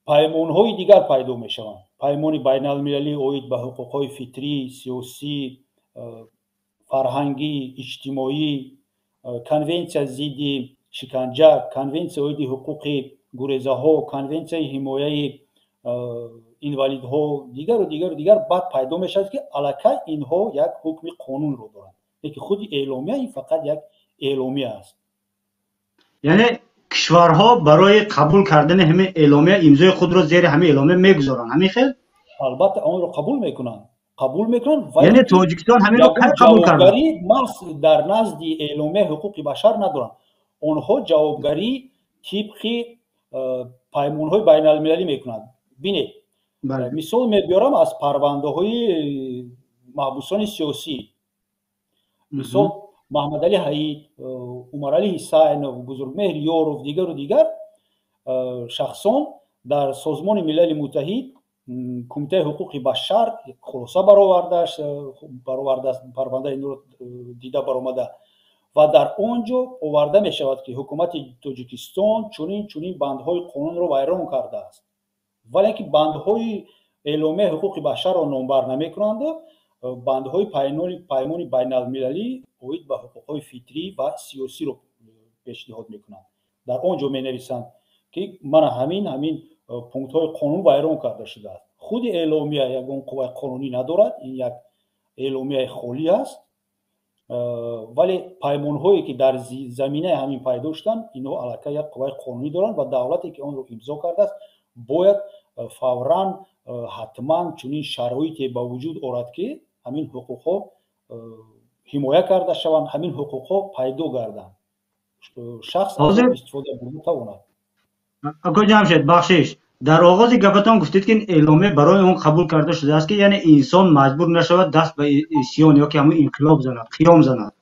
паймонҳои дигар пайдо мешаванд. Паймони байналмилалии оид ба ҳуқуқҳои фитрӣ, сиёсӣ, фарҳангӣ, иҷтимоӣ, конвенсия зидди шиканҷа, конвенсия оиди ҳуқуқи гурезаҳо, конвенсияи ҳимояи инвалидҳо, дигару дигару дигар баъд пайдо мешавад ки аллакай инҳо як ҳукми қонунро доранд. лекин худи эъломия ин фақат як эъломия аст. яъне кишварҳо барои қабул кардани ҳамин эъломия имзои худро зери ҳамин эъломия мегузоранд, ҳамин хел? албатта онро қабул мекунанд. яъне тоҷикистон ҳаминро қабул кард. ҷавобгарӣ маҳз дар назди эъломияи ҳуқуқи башар надоранд. онҳо ҷавобгарӣ тибқи паймонҳои байналмилалӣ мекунанд. бинед, мисол мебиёрам аз парвандаҳои маҳбусони сиёсӣ. мисол Маҳмадалӣ Ҳаид, Умаралӣ Ҳисайнов, Бузургмеҳр Ёров, дигару дигар шахсон дар Созмони Милали Муттаҳид Кумитаи ҳуқуқи башар хулоса баровардааст, парвандаи инро дида баромада ва дар он ҷо оварда мешавад ки ҳукумати Тоҷикистон чунин бандҳои қонунро вайрон кардааст. вале ки бандҳои эъломияи ҳуқуқи башарро номбар намекунанду бандҳои паймони байналмилалӣ оид ба ҳуқуқҳои фитрӣ ва сиёсиро пешниҳод мекунанд. дар он ҷо менависанд ки мана ҳамин пунктҳои қонун вайрон карда шудааст. худи эъломия ягон қувваи қонунӣ надорад, ин як эъломияи холӣ аст, вале паймонҳое ки дар заминаи ҳамин пайдо шуданд, инҳо аллакай як қувваи қонунӣ доранд ва давлате ки онро имзо кардааст бояд фавран ҳатман чунин шароите ба вуҷуд орад ки ҳамин ҳуқуқҳо ҳимоя карда шаванд, ҳамин ҳуқуқҳо пайдо гарданд, шахс аз он истифода бурда тавонад. Ако Ҷамшед бахшиш, дар оғози гапатон гуфтед ки эъломия барои он қабул карда шудааст ки яъне инсон маҷбур нашавад даст ба исьён ё ки ҳамон инқилоб занад, қиём занад.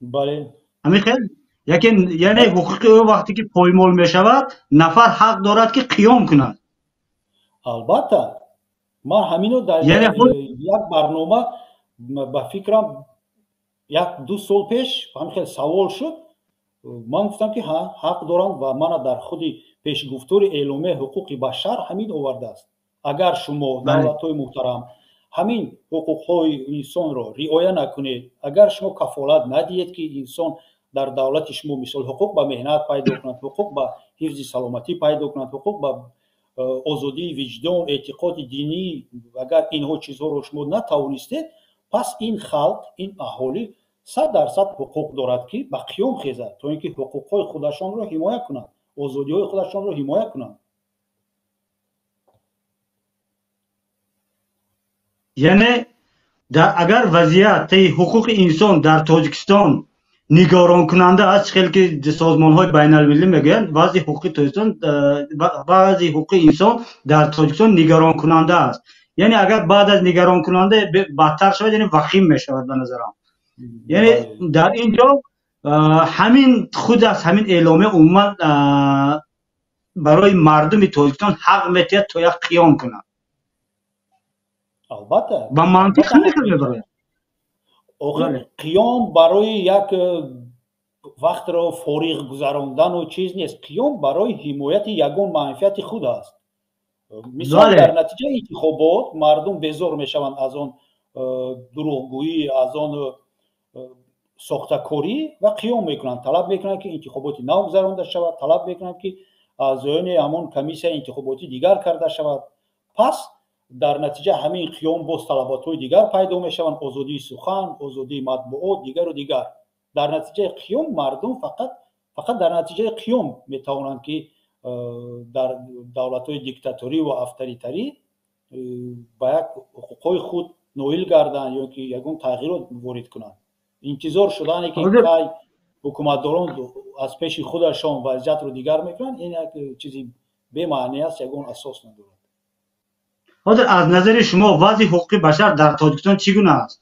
бале ҳамин хел яъне ҳуқуқи ӯ вақте ки поймол мешавад, нафар ҳақ дорад ки қиём кунад. албатта ман ҳамино дар як барнома ба фикрам 1-2 сол пеш ҳамин хел савол шуд. ман гуфтам ки ҳақ доранд ва мана дар худи пешгуфтори эъломияи ҳуқуқи башар ҳамин овардааст. агар шумо давлатҳои муҳтарам ҳамин ҳуқуқҳои инсонро риоя накунед, агар шумо кафолат надиҳед ки инсон дар давлати шумо мисол ҳуқуқ ба меҳнат пайдо кунад, ҳуқуқ ба ҳифзи саломатӣ пайдо кунад, ҳуқуқ ба озодии виҷдон, эътиқоди динӣ, агар инҳо чизҳоро шумо натавонистед, пас ин халқ, ин аҳолӣ 100% ҳуқуқ дорад ки ба қиём хезад, то ин ки ҳуқуқҳои худашонро ҳимоя кунанд, озодиҳои худашонро ҳимоя кунанд. яъне агар вазъияти ҳуқуқи инсон дар Тоҷикистон нигоронкунанда аст, хеле ки созмонҳои байналмилалӣ мегӯянд баъзи ҳуқуқи инсон дар Тоҷикистон нигоронкунанда аст. яъне агар баъд аз нигоронкунанда бадтар шавад, яъне вахим мешавад ба назарам. яъне дар ин ҷо ҳамин худ аз ҳамин эъломия умуман барои мардуми Тоҷикистон ҳақ метиҳад то як қиём кунад. албатта ба мантиқ мебарояд. қиём барои як вақтро фориғ гузарондану чиз нест. қиём барои ҳимояти ягон манфиати худ аст. мисол дар натиҷаи интихобот мардум безор мешаванд аз он дурӯғгӯӣ, аз он сохтакорӣ ва қиём мекунанд, талаб мекунанд ки интихоботи нав гузаронда шавад, талаб мекунанд ки аъзоёни ҳамон комиссияи интихоботӣ дигар карда шавад. пас дар натиҷа ҳамин қиём боз талаботҳои дигар пайдо мешаванд, озодии сухан, озодии матбуот, дигару дигар. дар натиҷаи қиём мардум фақат дар натиҷаи қиём метавонанд ки дар давлатҳои диктаторӣ ва авторитарӣ ба як ҳуқуқҳои худ ноил гарданд ё ки ягон тағйирот ворид кунанд. интизор шудане ки ҳукуматдорон аз пеши худашон вазъиятро дигар мекунанд, ин як чизи бемаъни аст, ягон асос надорад. ҳозир аз назари шумо вазъи ҳуқуқи башар дар Тоҷикистон чӣ гуна аст?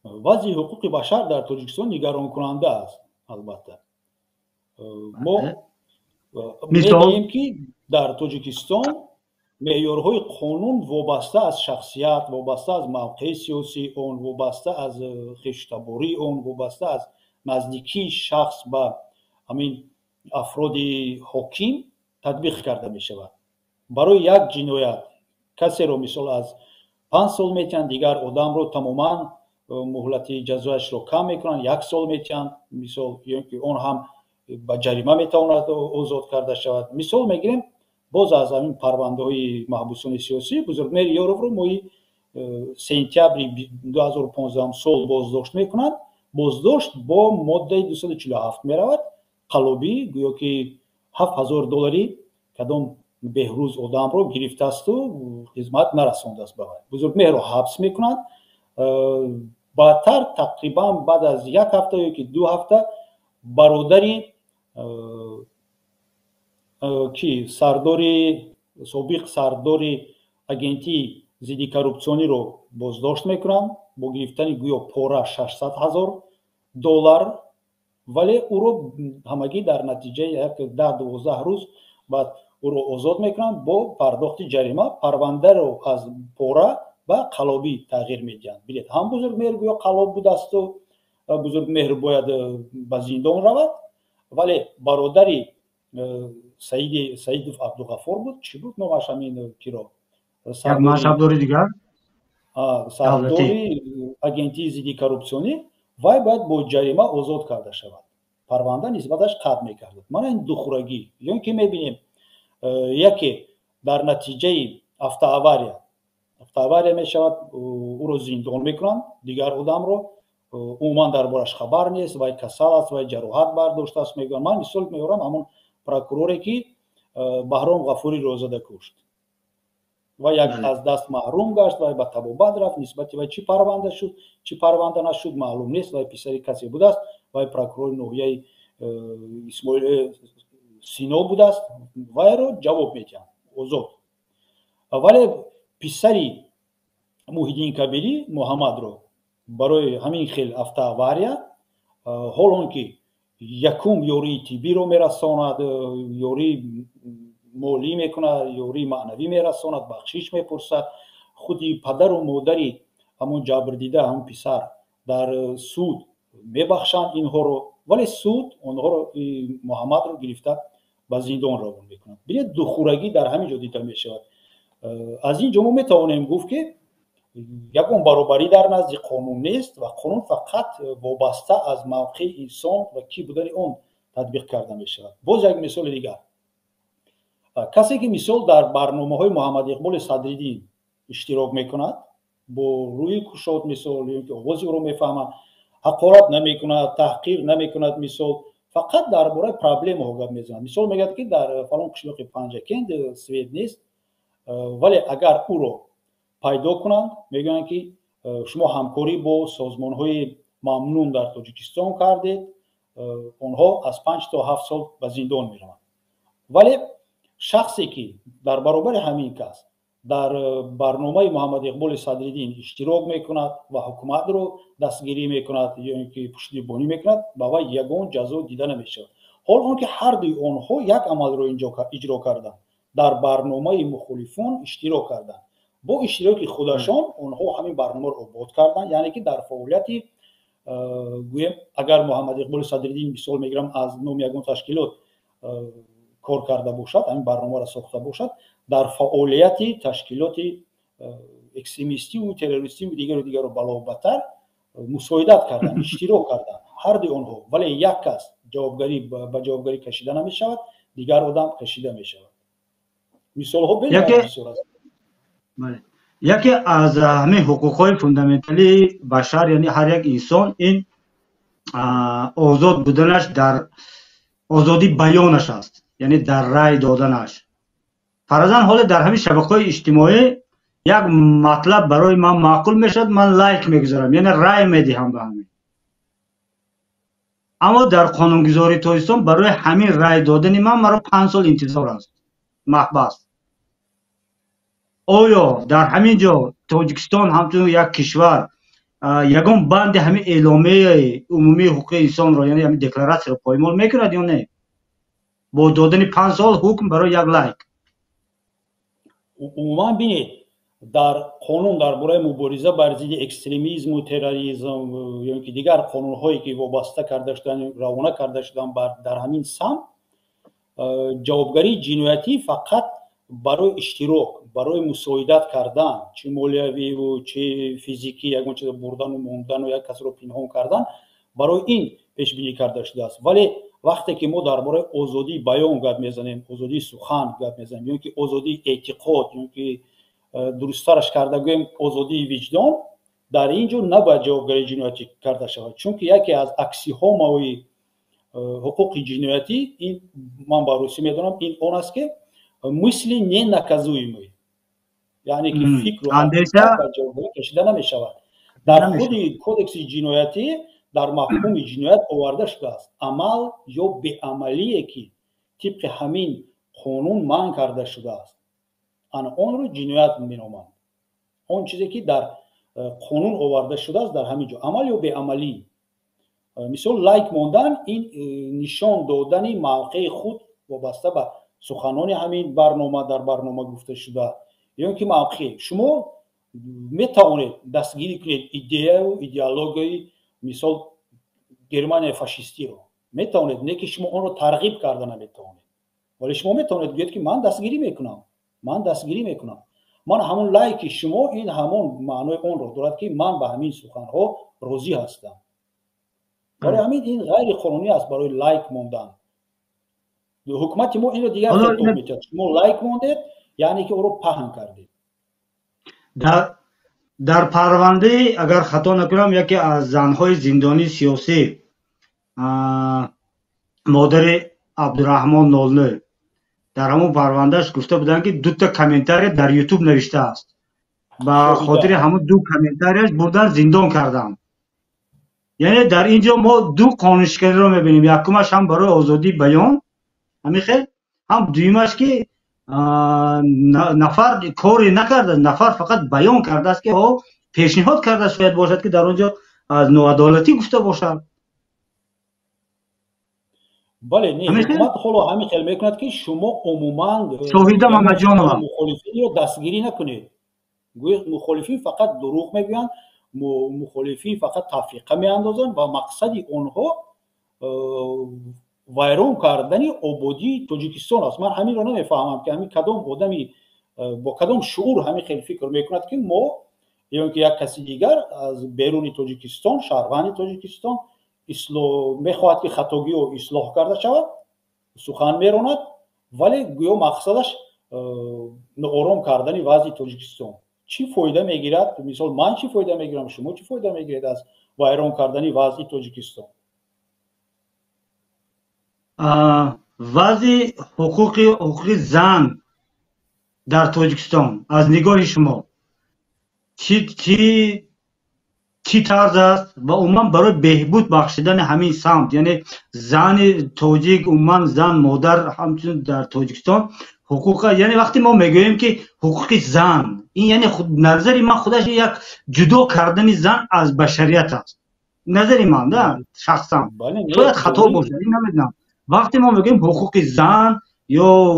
вазъи ҳуқуқи башар дар Тоҷикистон нигаронкунанда аст. Албатта мо медонем ки дар Тоҷикистон меъёрҳои қонун вобаста аз шахсият, вобаста аз мавқеи сиёсии он, вобаста аз хештабории он, вобаста аз наздикии шахс ба ҳамин афроди ҳоким татбиқ карда мешавад. барои як ҷиноят касеро мисол аз 5 сол метиҳанд, дигар одамро тамоман муҳлати ҷазояшро кам мекунанд, 1 сол метиҳанд, мисол он ҳам ба ҷарима метавонад озод карда шавад. мисол мегирем боз аз ҳамин парвандаҳои маҳбусони сиёсӣ Бузургмери Ёровро моҳи сентябри 2015 сол боздошт мекунанд. боздошт бо моддаи 247 меравад. қалобӣ гӯё ки $7000 кадом беҳрӯз одамро гирифтасту хизмат нарасондааст ба вай. Бузургмеҳрро ҳабс мекунанд. баъдтар тақрибан баъд аз 1 ҳафта ёки 2 ҳафта бародари ки собиқ сардори агентии зидди коррупсиониро боздошт мекунанд бо гирифтани гӯё пора $600,000, вале ӯро ҳамагӣ дар натиҷаи 10-12 рӯз баъд ӯро озод мекунанд бо пардохти ҷарима. парвандаро аз пора ба қалобӣ тағйир медиҳанд. билед ҳам Бузургмеҳр гӯё қалоб будасту Бузургмеҳр бояд ба зиндон равад, вале бародари Саидов Абдуғаффор буд, чӣ буд номаш ҳамин киро мансабдори дигар, сардори агентии зидди коррупсионӣ, вай бояд бо ҷарима озод карда шавад. парванда нисбаташ қатъ мекардад. мана ин духурагӣ ё ки мебинем яке дар натиҷаи автоавария мешавад, ӯро зиндон мекунанд, дигар одамро умуман дар бораш хабар нест, вай касал аст, вай ҷароҳат бардоштааст мегӯянд. ман мисол меорам ҳамон прокуроре ки Баҳром Ғафуриро зада кушт. вай як аз даст маҳрум гашт, вай ба табобат рафт. нисбати вай чӣ парванда шуд, чӣ парванда нашуд маълум нест. вай писари касе будааст, вай прокурори ноҳияи Исмоил Сино будааст. вайро ҷавоб медиҳанд озод. вале писари Муҳиддин Кабирӣ Муҳаммадро барои ҳамин хел автоавария, ҳол он ки якум ёрии тиббиро мерасонад, ёрии молӣ мекунад, ёрии маънавӣ мерасонад, бахшиш мепурсад, худи падару модари ҳамон ҷабрдида ҳамон писар дар суд мебахшанд инҳоро, вале суд онҳоро Муҳаммадро гирифта ба зиндон равон мекунад. бинед духурагӣ дар ҳамин ҷо дида мешавад. аз ин ҷо мо метавонем гуфт ки ягон баробарӣ дар назди қонун нест ва қонун фақат вобаста аз мавқеи инсон ва кӣ будани он татбиқ карда мешавад. боз як мисоли дигар, касе ки мисол дар барномаҳои Муҳаммад Иқболи Садриддин иштирок мекунад, бо рӯи кушод мисол ё ки овози ӯро мефаҳмад, ҳақорат намекунад, таҳқир намекунад, мисол фақат дар бораи проблемаҳо гап мезанад. мисол мегӯяд ки дар фалон қишлоқи Панҷакент свет нест, вале агар ӯро пайдо кунанд, мегӯянд ки шумо ҳамкорӣ бо созмонҳои мамнун дар Тоҷикистон кардед, онҳо аз 5 то 7 сол ба зиндон мераванд. вале шахсе ки дар баробари ҳамин кас дар барномаи Муҳаммад Иқболи Садриддин иштирок мекунад ва ҳукуматро дастгирӣ мекунад ё ин ки пуштибонӣ мекунад, ба вай ягон ҷазо дида намешавад. ҳол он ки ҳардуи онҳо як амалро иҷро карданд, дар барномаи мухолифон иштирок карданд. бо иштироки худашон онҳо ҳамин барномаро обод карданд, яъне ки дар фаъолияти гӯем агар Муҳаммад Иқболи Садриддин мисол мегирам аз номи ягон ташкилот кор карда бошад, ҳамин барномаро сохта бошад, дар фаъолияти ташкилоти экстремистиву террористиву дигару балобаттар мусоидат карданд, иштирок карданд ҳардуи онҳо. вале як кас ба ҷавобгарӣ кашида намешавад, дигар одам кашида мешавад. мисолҳо яке аз ҳамин ҳуқуқҳои фундаментали башар, яъни ҳар як инсон, ин озод буданаш дар озоди баёнаш аст, яъне дар рай доданаш. фаразан ҳоле дар ҳамин шабакаҳои иҷтимоӣ як матлаб барои ман маъқул мешавад, ман лайк мегузарам, яъне рай медиҳам ба ҳамин. اما در قانونگذاری تاجیکستان برای همین رای دادن من مرا 5 سال انتظار است محبس. آیا در همین جا تاجیکستان همچون یک کشور یگان بند همین اعلامیه عمومی حقوق انسان را یعنی همین دکلراسیون را پایمال میکند یا نه با دادن 5 سال حکم برای یک لایک؟ عموما بینید در قانون درباره مبارزه بر ضد اکستریمیسم و تروریسم یا اینکه دیگر قانون هایی که وابسته کرده شدن روانه کرده شدن در همین سمت جوابگری جنایتی فقط برای اشتراک برای مساعدت کردن چه مالیوی و چه فیزیکی یگان چیز بردن و موندن و یک کس رو پنهان کردن برای این پیش بینی کرده شده است. ولی وقتی که ما درباره آزادی بیان گپ میزنیم آزادی سخن گپ میزنیم یا که آزادی اعتقاد یا که درست‌ترش کرده گویم آزادی وجدان در اینجا نباید جوابگری جنایتی کرده شود چون که یکی از اکسیوم‌های حقوق جنایتی این من با روسی میدونم این اون است که мысли не наказуемые یعنی که فکر و اندیشه جوابگری کشیده نمی‌شود. در خود کودکس جنایتی در مفهوم جنایت آورده شده است عمل یا بی‌عملی که طبق همین قانون منع کرده شده است آن رو جنایت می‌نامند. اون چیزی که در قانون آورده شده است در همین جا عمل یا بی‌عملی مثال لایک موندن این نشان دادن موقع خود وابسته به سخنان همین برنامه در برنامه گفته شده یا اینکه موقع شما میتوانید دستگیری کنید ایده و ایدئولوژی مثال گرمانی فاشیستی رو میتوانید نه که شما اون رو ترغیب کرده نمیتوانید ولی شما میتوانید بگید که من دستگیری میکنم من همون لایک شما این همون معنای اون رو دارد که من به همین سخنها راضی هستم. برای همین این غیر قانونی است برای لایک موندن. حکومت ما این رو دیگر خطاب می‌کرد شما لایک موندید یعنی که او رو پهن کردید. در پرونده اگر خطا نکنم یکی از زنهای زندانی سیاسی مادر عبدالرحمن نالنی در همون پروندهش گفته بودن که 2 تا کامنتاری در یوتیوب نوشته است با خاطر همون 2 کامنتاریش بردن زندان کردن. یعنی در اینجا ما 2 قانونشکنی رو میبینیم یکمش هم برای آزادی بیان همین خیلی هم دویمش که نفر کاری نکرده نفر فقط بیان کرده است که پیشنهاد کرده شاید باشد که در اونجا از نوعدالتی گفته باشد. بله نه حکومت خلو همین خیلی میکند که شما عموما شاهده محمد جانم مخالفین رو دستگیری نکنید گویا مخالفین فقط دروغ میگویند مخالفین فقط تفریقه میاندازند و مقصد اونها ویران کردن آبادی تاجیکستان است. من همین رو نمیفهمم که همین کدام آدمی با کدام شعور همین خیلی فکر میکند که ما یا اینکه یک کسی دیگر از بیرون تاجیکستان شهروند تاجیکستان میخواهد که خطاگی و اصلاح کرده شود سخن میراند ولی گویا مقصدش آرام کردن وضع تاجیکستان. چی فایده میگیرد؟ مثال من چی فایده میگیرم شما چی فایده میگیرید از ویران کردن وضع تاجیکستان؟ وضع حقوق زن در تاجیکستان از نگاه شما چی طرز است و عموما برای بهبود بخشیدن همین سمت یعنی زن تاجیک عموما زن مادر همچنین در تاجیکستان حقوق یعنی وقتی ما میگوییم که حقوق زن این یعنی نظر من خودش یک جدا کردن زن از بشریت است نظر من نه شخصا شاید خطا باشه نمیدونم وقتی ما میگیم حقوق زن یا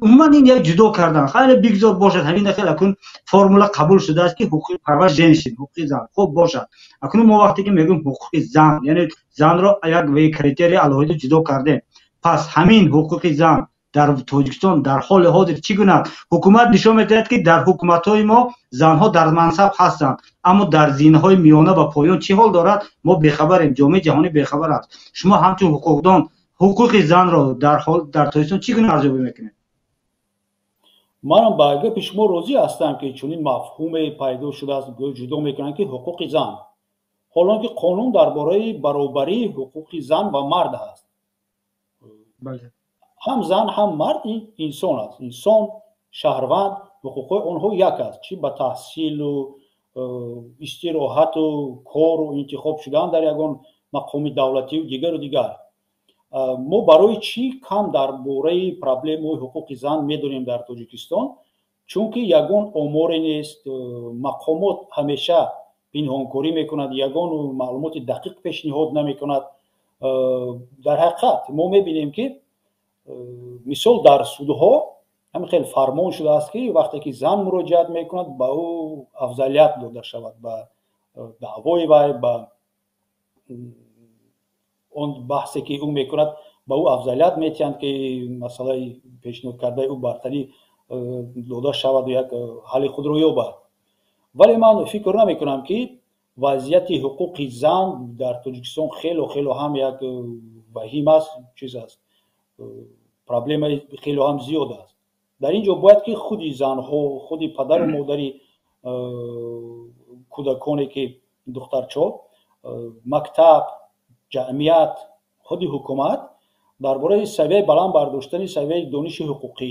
عموما این یک جدا کردن خیلی بگذار باشد همین خیلی اکنون فرموله قبول شده است که حقوق پرورش جنسی حقوق زن خب باشد اکنون ما وقتی که میگیم حقوق زن یعنی زن را یک کریتری علاوه جدا کرده پس همین حقوق زن در تاجیکستان در حال حاضر چگونه حکومت نشون میدهد که در حکومت‌های ما زنها در منصب هستند اما در زینهای میانه و پایان چه حال دارد ما بیخبریم جامعه جهانی بیخبر است. شما همچون حقوقدان حقوق زن را در تاجیکستان چگونه ارزیابی میکنید؟ منم با گپ شما راضی هستم که چون این مفهوم پیدا شده است جدا میکنن که حقوق زن حالا که قانون درباره برابری حقوق زن و مرد هست بله هم زن هم مرد این انسان است انسان شهروند حقوق اونها یک است چی با تحصیل و استراحت و کار و انتخاب شدن در یگان мақоми давлатию дигару дигар. мо барои чӣ кам дар бораи проблемаи ҳуқуқи зан медонем дар Тоҷикистон? Чунки ягон оморе нест, мақомот ҳамеша пинҳонкорӣ мекунад, ягон маълумоти дақиқ пешниҳод намекунад. дар ҳақиқат мо мебинем ки мисол дар судҳо ҳамин хеле фармон шудааст ки вақте ки зан муроҷиат мекунад ба ӯ афзалият дода шавад, ба даъвои вай, ба он баҳсе ки ӯ мекунад ба ӯ афзалият метиҳанд ки масъалаи пешниҳод кардаи ӯ бартарӣ дода шавад ва як ҳалли худро ёбад. вале ман фикр намекунам ки вазъияти ҳуқуқи зан дар Тоҷикистон хело ҳам як ваҳим аст, чиз аст, проблемаи хело ҳам зиёд аст. дар ин ҷо бояд ки худи занҳо, худи падару модари кӯдаконе ки духтарчо, мактаб, ҷамъият, худи ҳукумат дар бораи савияи баланд бардоштани савияи дониши ҳуқуқӣ,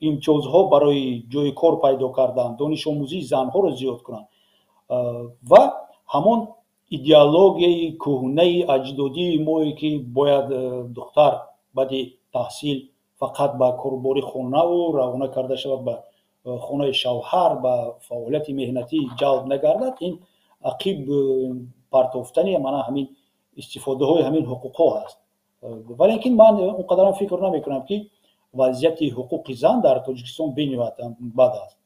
имтиёзҳо барои ҷои кор пайдо кардан, донишомӯзии занҳоро зиёд кунанд ва ҳамон идеологияи кӯҳнаи аҷдодии мое ки бояд духтар баъди таҳсил фақат ба корбори хонаву равона карда шавад, ба хонаи шавҳар, ба фаъолияти меҳнатӣ ҷалб нагардад, ин ақиб партофтани мана ҳамин истифодаҳои ҳамин ҳуқуқҳо аст. вале ин ман он қадарам фикр намекунам ки вазъияти ҳуқуқи зан дар Тоҷикистон бениҳоят бад аст.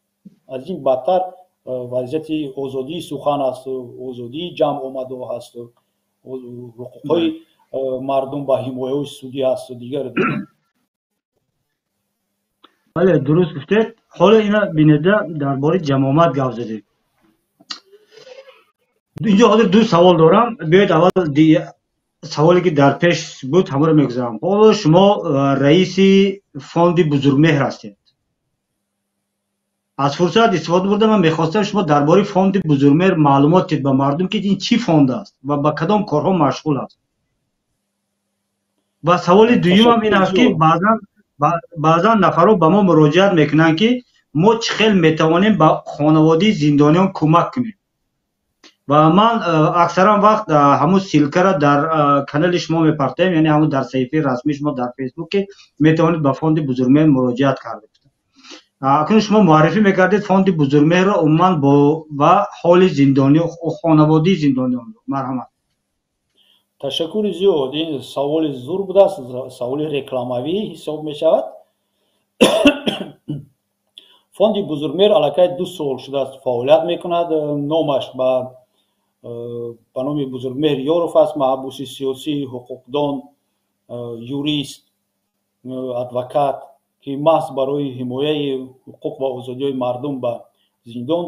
аз ин бадтар вазъияти озодии сухан аст, озодии ҷамъомадо ҳаст, ҳуқуқҳои мардум ба ҳимояҳои судӣ ҳаст дигар. бале, дуруст гуфтед. ҳоло ина бинеда дар бораи ҷамъомад гап задед. инҷо ҳозир ду савол дорам. биёед аввал саволе ки дар пеш буд ҳамаро мегузарам. ҳоло шумо раиси фонди Бузургмеҳр ҳастед. аз фурсат истифода бурда ман мехостам шумо дар бораи фонди Бузургмеҳр маълумот диҳед ба мардум ки ин чӣ фонд аст ва ба кадом корҳо машғул аст. ва саволи дуюмам ин аст ки баъзан нафарҳо ба мо муроҷиат мекунанд ки мо чӣ хел метавонем ба хонаводаи зиндониён кӯмак кунем. ва ман аксаран вақт ҳамун силкара дар канали шумо мепартоям, яъне ҳамун дар саҳифаи расмии шумо дар фейсбук ки метавонед ба фонди Бузургмеҳр муроҷиат карда. акнун шумо муаррифӣ мекардед фонди Бузургмеҳрро умуман ва ҳоли зиндониён, хонаводаи зиндониён. марҳамат. ташаккури зиёд. ин саволи зур будааст, саволи рекламавӣ ҳисоб мешавад. фонди Бузургмеҳр аллакай 2 сол шудааст фаъолият мекунад. номаш ба номи Бузургмеҳр Ёров аст. маҳбуси сиёсӣ, ҳуқуқдон, юрист, адвокат ки маҳз барои ҳимояи ҳуқуқ ва озодиҳои мардум ба зиндон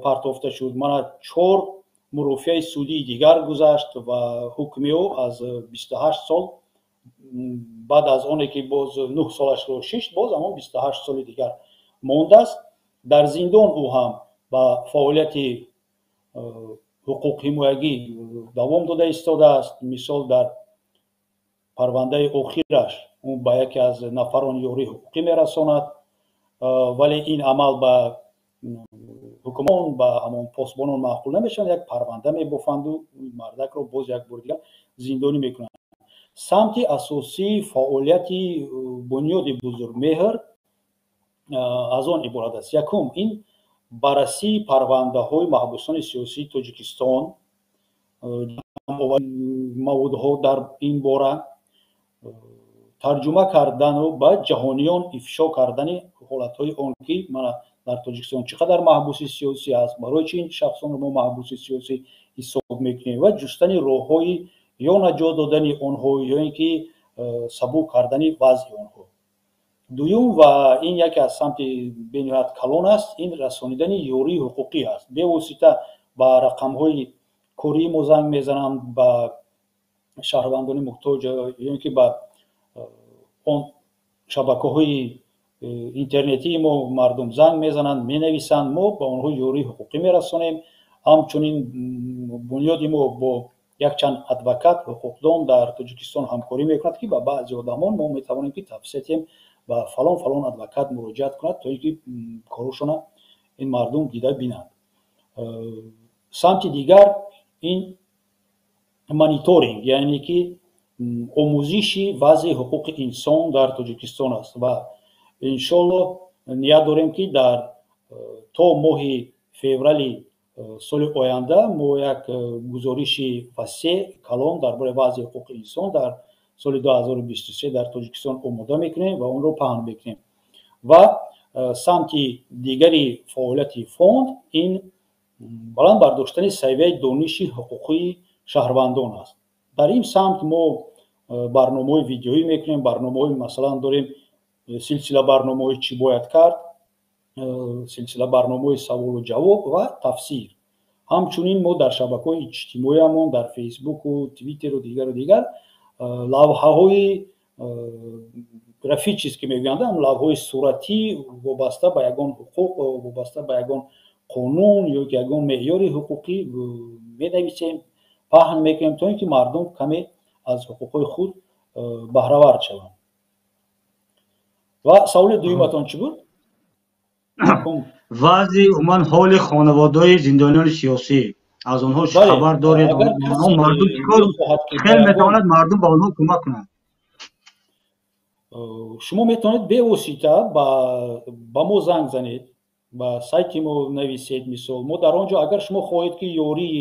партофта шуд. мана 4 мурофиаи судии дигар гузашт ва ҳукми ӯ аз 28 сол, баъд аз оне ки боз 9 солашро шишт, боз ҳамон 28 соли дигар мондааст. дар зиндон ӯ ҳам ба фаъолияти ҳуқуқҳимоягӣ давом дода истодааст. мисол дар парвандаи охираш ӯ ба яке аз нафарони ёрии ҳуқуқӣ мерасонад, вале ин амал ба ҳукмон, ба ҳамон посбонон маъқул намешавад. як парванда мебофанду мардакро боз як бори дигар зиндонӣ мекунанд. самти асосии фаъолияти бунёди Бузургмеҳр аз он иборат аст. якум, ин баррасии парвандаҳои маҳбусони сиёсии Тоҷикистон, маводҳо дар ин бора тарҷума кардану ба ҷаҳониён ифшо кардани ҳолатҳои он ки мана дар Тоҷикистон чӣ қадар маҳбуси сиёсӣ аст, барои чӣ ин шахсонро мо маҳбуси сиёсӣ ҳисоб мекунем ва ҷустани роҳҳои ё наҷот додани онҳо ё ин ки сабук кардани вазъи онҳо. дуюм ва ин яке аз самти бениҳоят калон аст, ин расонидани ёрии ҳуқуқӣ аст. бевосита ба рақамҳои кории мо занг мезананд, ба шаҳрвандони муҳтоҷ ё ин ки ба он шабакаҳои интернетии мо мардум занг мезананд, менависанд, мо ба онҳо ёрии ҳуқуқӣ мерасонем. ҳамчунин бунёди мо бо якчанд адвокат ҳуқуқдон дар Тоҷикистон ҳамкорӣ мекунад ки ба баъзи одамон мо метавонем ки тавсия диҳем ба фалон адвокат муроҷиат кунад, то ин ки корушона ин мардум дида бинанд. самти дигар ин мониторинг, яъне ки омӯзиши вазъи ҳуқуқи инсон дар Тоҷикистон аст ва иншолло ният дорем ки дар то моҳи феврали соли оянда мо як гузориши васеъ калон дар бораи вазъи ҳуқуқи инсон дар соли 2023 дар Тоҷикистон омода мекунем ва онро паҳн мекунем. ва самти дигари фаъолияти фонд ин баланд бардоштани савияи дониши ҳуқуқии шаҳрвандон аст. дар ин самт мо барномаҳои видеоӣ мекунем, барномаҳои масалан дорем силсила барномаҳои чӣ бояд кард, силсила барномаҳои саволу ҷавоб ва тафсир. ҳамчунин мо дар шабакаҳои иҷтимоиамон дар фейсбуку твиттеру дигар лавҳаҳои графически мегӯянд, лавҳаи суратӣ вобаста ба ягон ҳуқуқ, вобаста ба ягон қонун ё ягон меъёри ҳуқуқӣ менависем, паҳн мекунем то ин ки мардум каме аз ҳуқуқҳои худ баҳравард шаванд. ва саволи дуюматон чӣ буд? вазъи умуман ҳоли хонаводаҳои зиндониёни сиёсӣ, аз онҳо хабар доред? Мардум чикор хел метавонад мардум ба онҳо кӯмак кунад? шумо метавонед бевосита ба мо занг занед, ба сайти мо нависед. Мисол мо дар он ҷо агар шумо хоҳед ки ёрии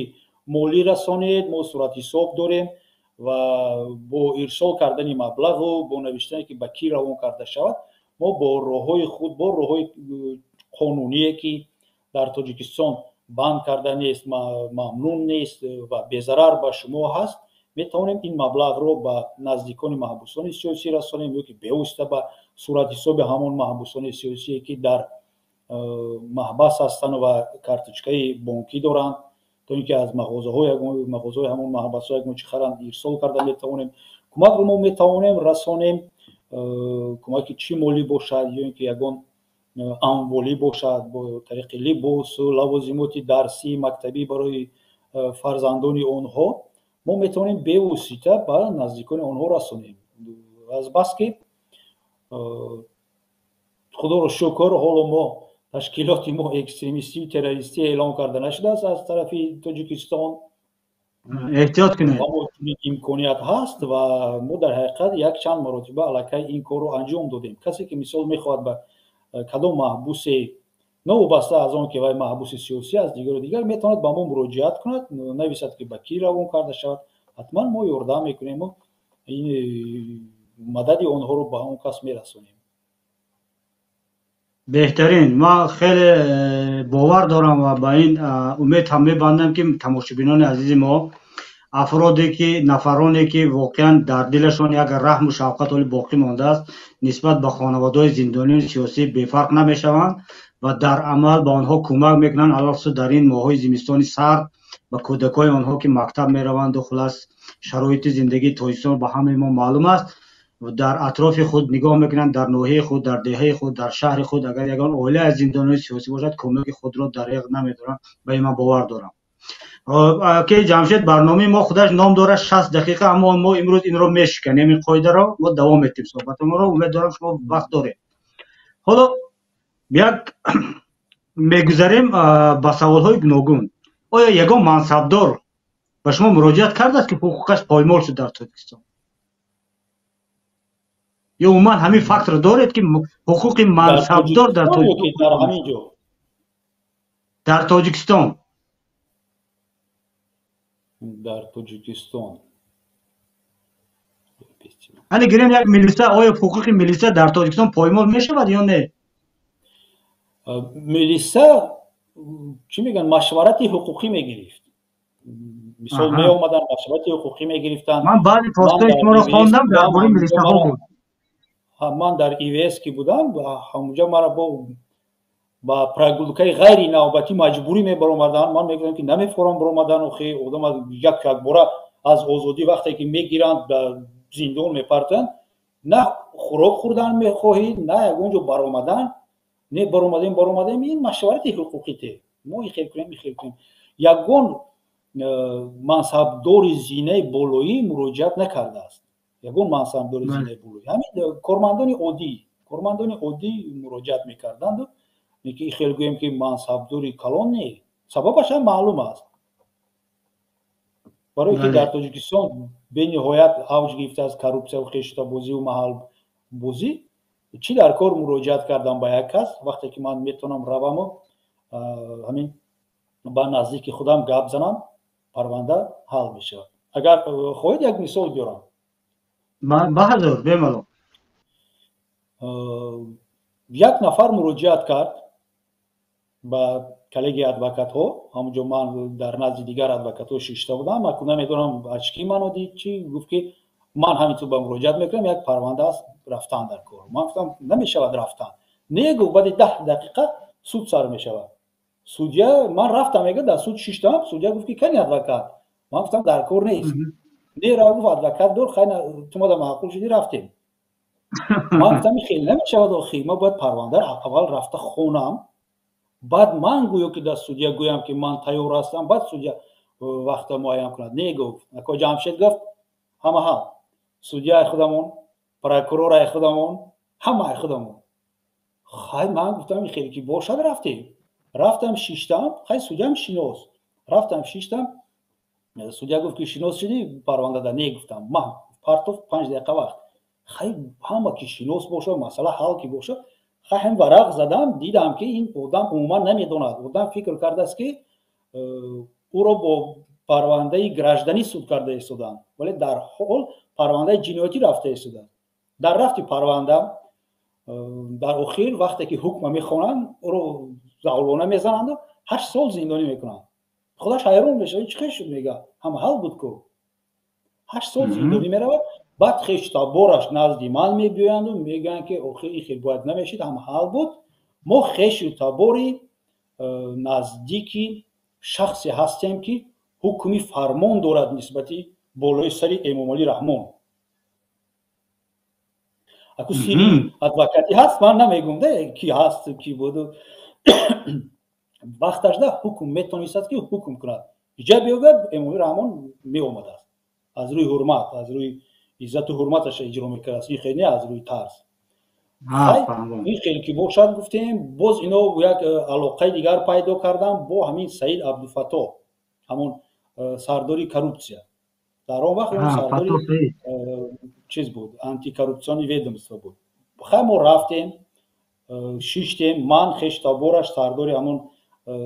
молӣ расонед, мо суратҳисоб дорем ва бо ирсол кардани маблағу бо навиштане ки ба кӣ равон карда шавад, мо бо роҳҳои худ, бо роҳҳои қонуние ки дар Тоҷикистон банд карда нест, мамнун нест ва безарар ба шумо ҳаст, метавонем ин маблағро ба наздикони маҳбусони сиёсӣ расонем ё ки бевосита ба суратҳисоби ҳамон маҳбусони сиёсие ки дар маҳбас ҳастанд ва карточкаи бонкӣ доранд, то ин ки аз мағозаҳои ҳамон маҳбасҳо ягончи харанд ирсол карда метавонем. кӯмакро мо метавонем расонем, кӯмаки чӣ молӣ бошад ё ин ки ягон амволӣ бошад бо тариқи либосу лавозимоти дарсӣ мактабӣ барои фарзандони онҳо, мо метавонем бевосита ба наздикони онҳо расонем. азбас ки худоро шукр ҳоло мо ташкилоти мо экстремистию террористӣ эълон карда нашудааст аз тарафи Тоҷикистон. эҳтиёт кунед. имконият ҳаст ва мо дар ҳақиқат як чанд маротиба аллакай ин корро анҷом додем. касе ки мисол мехоҳад ба кадом маҳбусе новобаста аз он ки вай маҳбуси сиёсӣ аст дигару дигар метавонад ба мо муроҷиат кунад, нависад ки ба кӣ равон карда шавад, ҳатман мо ёрдам мекунем, мо ин мадади онҳоро ба он кас мерасонем. беҳтарин, ман хеле бовар дорам ва ба ин умед ҳам мебандам ки тамошобинони азизи мо афроде ки нафароне ки воқеан дар дилашон як раҳму шафқат оли боқӣ мондааст нисбат ба хонаводаҳои зиндониёни сиёсӣ бефарқ намешаванд ва дар амал ба онҳо кӯмак мекунанд, алахсус дар ин моҳҳои зимистони сард ба кӯдакои онҳо ки мактаб мераванду хулас шароити зиндагии тобистон ба ҳамаи мо маълум аст. дар атрофи худ нигоҳ мекунанд, дар ноҳияи худ, дар деҳаи худ, дар шаҳри худ агар ягон оила аз зиндониёни сиёсӣ бошад, кӯмаки худро дариғ намедоранд. ба ин ман бовар дорам. ки ҷамшед, барномаи мо худаш ном дорад 60 дақиқа, аммо мо имрӯз инро мешиканем, ин қоидаро мо давом метем суҳбатамонро. умед дорам шумо вақт доред. ҳоло як мегузарем ба саволҳои гуногун. оя ягон мансабдор ба шумо муроҷиат кардааст ки ҳуқуқаш поймол шуд дар Тоҷикистон? ё умуман ҳамин фактро доред ки ҳуқуқи мансабдор дар Тоҷикистон дар Тоҷикистон ани гирем як милиса, оя ҳуқуқи милиса дар Тоҷикистон поймол мешавад ё не? милиса чӣ мегӯянд, машварати ҳуқуқӣ мегирифт. мисол меомаданд машварати ҳуқуқӣ мегирифтанд. ман баъди постҳои шуморо хондам дар бораи милисаҳо буд. ман дар ивс ки будам, ҳамунҷа мара ба прогулкаи ғайри навбатӣ маҷбурӣ мебаромаданд. ман мегӯям ки намефорам баромадан, охи одам якбора аз озодӣ вақте ки мегиранд зиндон мепартанд, на хӯрок хӯрдан мехоҳед, на ягон ҷо баромадан, не баромадем. ин машварати ҳуқуқите. мо ихел кунем. ягон мансабдори зинаи болоӣ муроҷиат накардааст. ягон мансабдори зинаи болоӣ, ҳамин кормандони оддӣ муроҷиат мекарданду ки ихел гӯем ки мансабдори калон не. сабабаш ҳам маълум аст. برای که در تاجیکستان به نهایت اوج گرفته از کروپسیا و خشتابازی و محل بازی، چی در کار مراجعت کردم با یک کس وقتی که من میتونم روم و همین با نزدیک خودم گپ زنم، پرونده حل میشه. اگر خواهید یک مثال بیارم. بحضور بمالو. یک نفر مراجعت کرد با کلیگی ادوکات ها، همونجا من در نزد دیگر ادوکات ها شیشته بودم، من نمیدونم اچکی منو دید چی گفت که من همینطور با مراجعت میکنم، یک پرونده است رفتن در کار. من گفتم نمیشود رفتن. نه گفت بعد 10 دقیقه سود سر میشود. سودیا من رفتم میگه در سود شیشتم، سودیا گفت که کنی ادوکات. من گفتم در کار نیست. نه را گفت ادوکات دور خیلی تو ما معقول شدی رفتیم. من گفتم خیلی نمیشود آخی، ما باید پرونده اول رفته خونم، بعد من گویم که در سودیا گویم که من تیار هستم، بعد سودیا وقت معین کند. نه گفت اکو جمشید گفت همه ها سودیا خودمون، پروکورور خودمون، همه خودمون. خیلی من گفتم خیلی که باشد رفتم شیشتم، خیلی سودیا هم شناس، رفتم شیشتم، سودیا گفت که شناس شدی پرونده ده. نه گفتم من پارتوف 5 دقیقه وقت، خیلی همه که شناس باشه مسئله حل کی باشه، خیلی ورق زدم دیدم که این آدم عموما نمیدوند. آدم فکر کرده است که او را با پرونده گرجدنی سود کرده ایستادن، ولی در حال پرونده جنایتی رفته ایستادن. در رفتی پرونده در اخیر وقتی که حکم میخونن او رو زغلوانه میزنند و 8 سال زندانی میکنن. خودش حیران میشه چه شد، میگه هم حل بود که 8 سال زندانی میرود. بعد خشتابورش نزدی من میبیایند و میگن که آخه این خیلی باید نمیشید، هم حل بود. ما خشتابوری نزدیکی شخصی هستیم که حکمی فرمان دارد نسبتی بالای سری امام علی رحمان. اکو سری ادوکاتی هست من نمیگم ده کی هست کی بود. وقتش ده حکم میتونست که حکم کند، اینجا بیاید امام علی رحمان می اومد است، از روی حرمت، از روی عزت و حرمتش اجرا میکرد، این خیلی از روی ترس. این خیلی که باشد گفتیم. باز اینا یک علاقه دیگر پیدا کردم با همین سید عبدالفتاح، همون سرداری کروپسیا. در اون وقت اون سرداری چیز بود، آنتی کروپسیون ویدمستو بود. خیلی ما رفتیم شیشتیم، من خشتابورش سرداری همون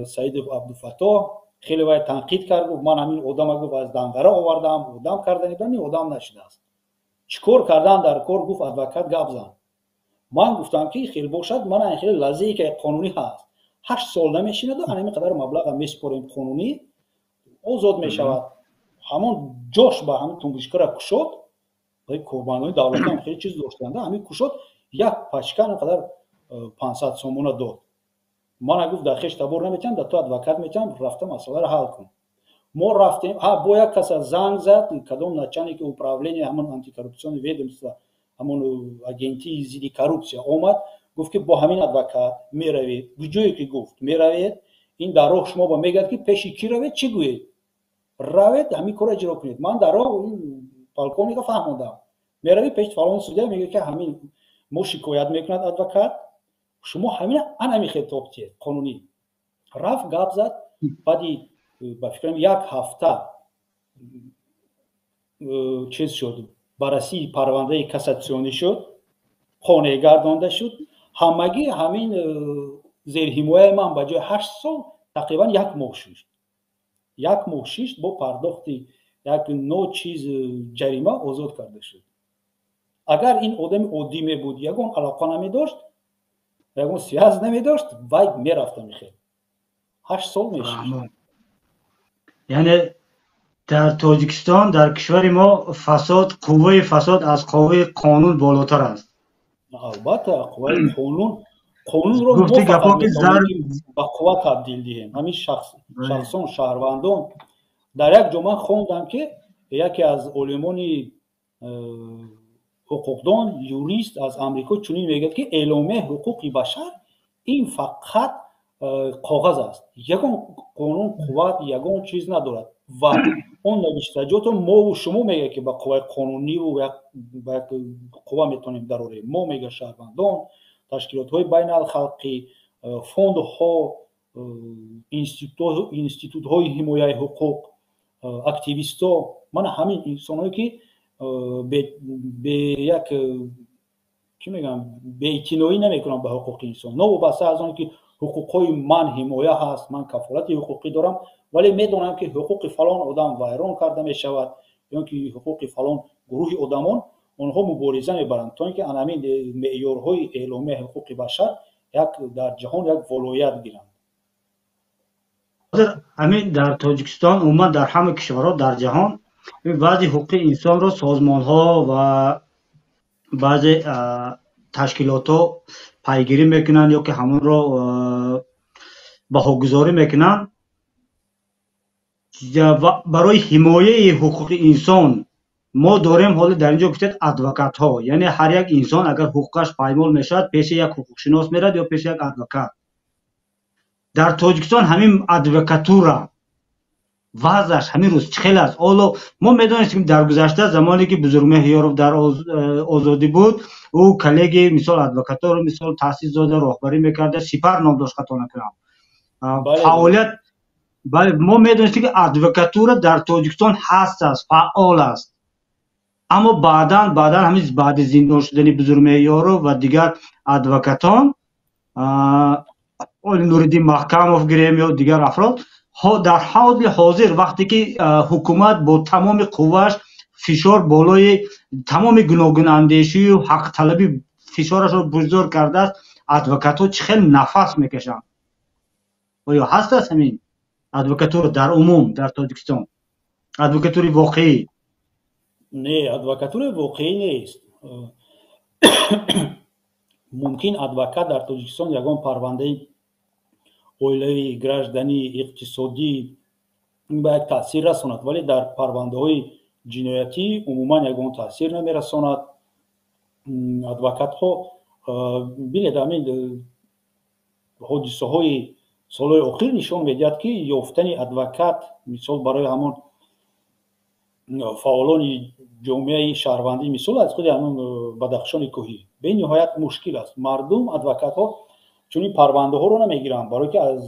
سید عبدالفتاح خیلی باید تنقید کرد، گفت من همین آدم گفت از دنگره آوردم، آدم کردنی بمی آدم نشده است، چیکار کردن در کار؟ گفت ادوکات گپ زن. من گفتم که خیلی باشد من خیلی لازمه که قانونی هست 8 سال نمیشیند و همین قدر مبلغ میسپاریم قانونی آزاد میشود. همون جوش با همین تنبوشکر کشود، ولی قربانای دولت هم خیلی چیز داشتند، همین کشود یک پشکن قدر 500 سومون داد. من گفت در خشتابور نمیتونم، در تو ادوکات میتونم، رفتم مسئله رو حل کنم. ما رفتیم با یک کس زنگ زد، کدام نچنی که اپراولینی همون آنتی کروپسیون ویدمستو، همون اگنتی ضد کروپسیا اومد، گفت که با همین ادوکات میروید، جایی که گفت میروید این در راه شما با میگد که پیش کی روید چی گویید، روید همین کار اجرا کنید. من در راه این پالکونیکا فهمیدم میروید پیش فلان سوده، میگه که همین ما شکایت میکند ادوکات، شما همین خطاب چیه قانونی. رفت گپ زد، بعدی با فکرم یک هفته چیز شد، بررسی پرونده کاساسیونی شد، خانه گردانده شد، همگی همین زیر حمایت من با جای 8 سال تقریبا 1 ماه شیشت با پرداختی یک نوع چیز جریمه آزاد کرده شد. اگر این آدم عادی می بود، یگان علاقه نمی داشت، یگان سیاست نمی داشت، وای میرفت میخیر 8 سال میشه. یعنی در تاجیکستان، در کشور ما فساد، قوه فساد از قوه قانون بالاتر است. البته قوه قانون رو ما فقط با قوه تبدیل دهیم. همین شخصان شهروندان در یک جمعه خوندم که یکی از علمان حقوقدان یوریست از آمریکا چنین میگه که اعلامیه حقوق بشر این فقط کاغذ است، یگان قانون قوت یگان چیز ندارد و اون نوشتجات ما و شما میگه که با قوه قانونی و با قوه میتونیم ضروری. ما میگه شهروندان، تشکیلات های بین الخلقی، فوند ها، اینستیتوت های حمایت حقوق активистҳо мана ҳамин инсонҳое ки бе як чӣ мегӯям беитиноӣ намекунанд ба ҳуқуқи инсон, новобаста аз он ки ҳуқуқҳои ман ҳимоя ҳаст, ман кафолати ҳуқуқӣ дорам, вале медонам ки ҳуқуқи фалон одам вайрон карда мешавад ё ки ҳуқуқи фалон гурӯҳи одамон онҳо мубориза мебаранд то ин ки анҳамин меъёрҳои эъломияи ҳуқуқи башар дар ҷаҳон як волоят гиранд. ҳамин дар Тоҷикистон умуман дар ҳама кишварҳо дар ҷаҳон вазъи ҳуқуқи инсонро созмонҳо ва баъзе ташкилотҳо пайгирӣ мекунанд ё ки ҳамонро баҳогузорӣ мекунанд. барои ҳимояи ҳуқуқи инсон мо дорем ҳоли дар инҷо гуфтед адвокатҳо, яъне ҳар як инсон агар ҳуқуқаш паймол мешавад пеши як ҳуқуқшинос меравад ё пеши як адвокат. дар Тоҷикистон ҳамин адвокатура вазъаш ҳамин рӯз чӣ хел аст? ҳоло мо медонистем дар гузашта замоне ки Бузургмеҳрёров дар озодӣ буд, ӯ коллеги мисол адвокаторо мисол таъсис дода, роҳбарӣ мекарда, Сипар ном дошт хато накунам. Фаъолият мо медонистем ки адвокатура дар Тоҷикистон ҳаст аст, фаъол аст. аммо баъдан ҳамин баъди зиндон шудани Бузургмеҳрёров ва дигар адвокатон Нуриддин Маҳкамов гирем ё дигар афрод дар ҳоли ҳозир вақте ки ҳукумат бо тамоми қуввааш фишор болои тамоми гуногунандешию ҳақталабӣ фишорашро бузург кардааст, адвокатҳо чӣ хел нафас мекашанд? оё ҳаст аст ҳамин адвокатура дар умум дар Тоҷикистон? Адвокатури воқеӣ? Не, адвокатураи воқеӣ нест. мумкин адвокат дар Тоҷикистон ягон парвандаи оилавӣ, гражданӣ, иқтисодӣ ба як таъсир расонад, вале дар парвандаҳои ҷиноятӣ умуман ягон таъсир намерасонад. адвокатҳо бинед ҳамин ҳодисаҳои солҳои охир нишон медиҳад ки ёфтани адвокат мисол барои ҳамон фаъолони ҷомеаи шаҳрвандӣ мисол аз худи ҳамон Бадахшони Кӯҳӣ бениҳоят мушкил аст. мардум адвокатҳо чунин парвандаҳоро намегиранд, барое ки аз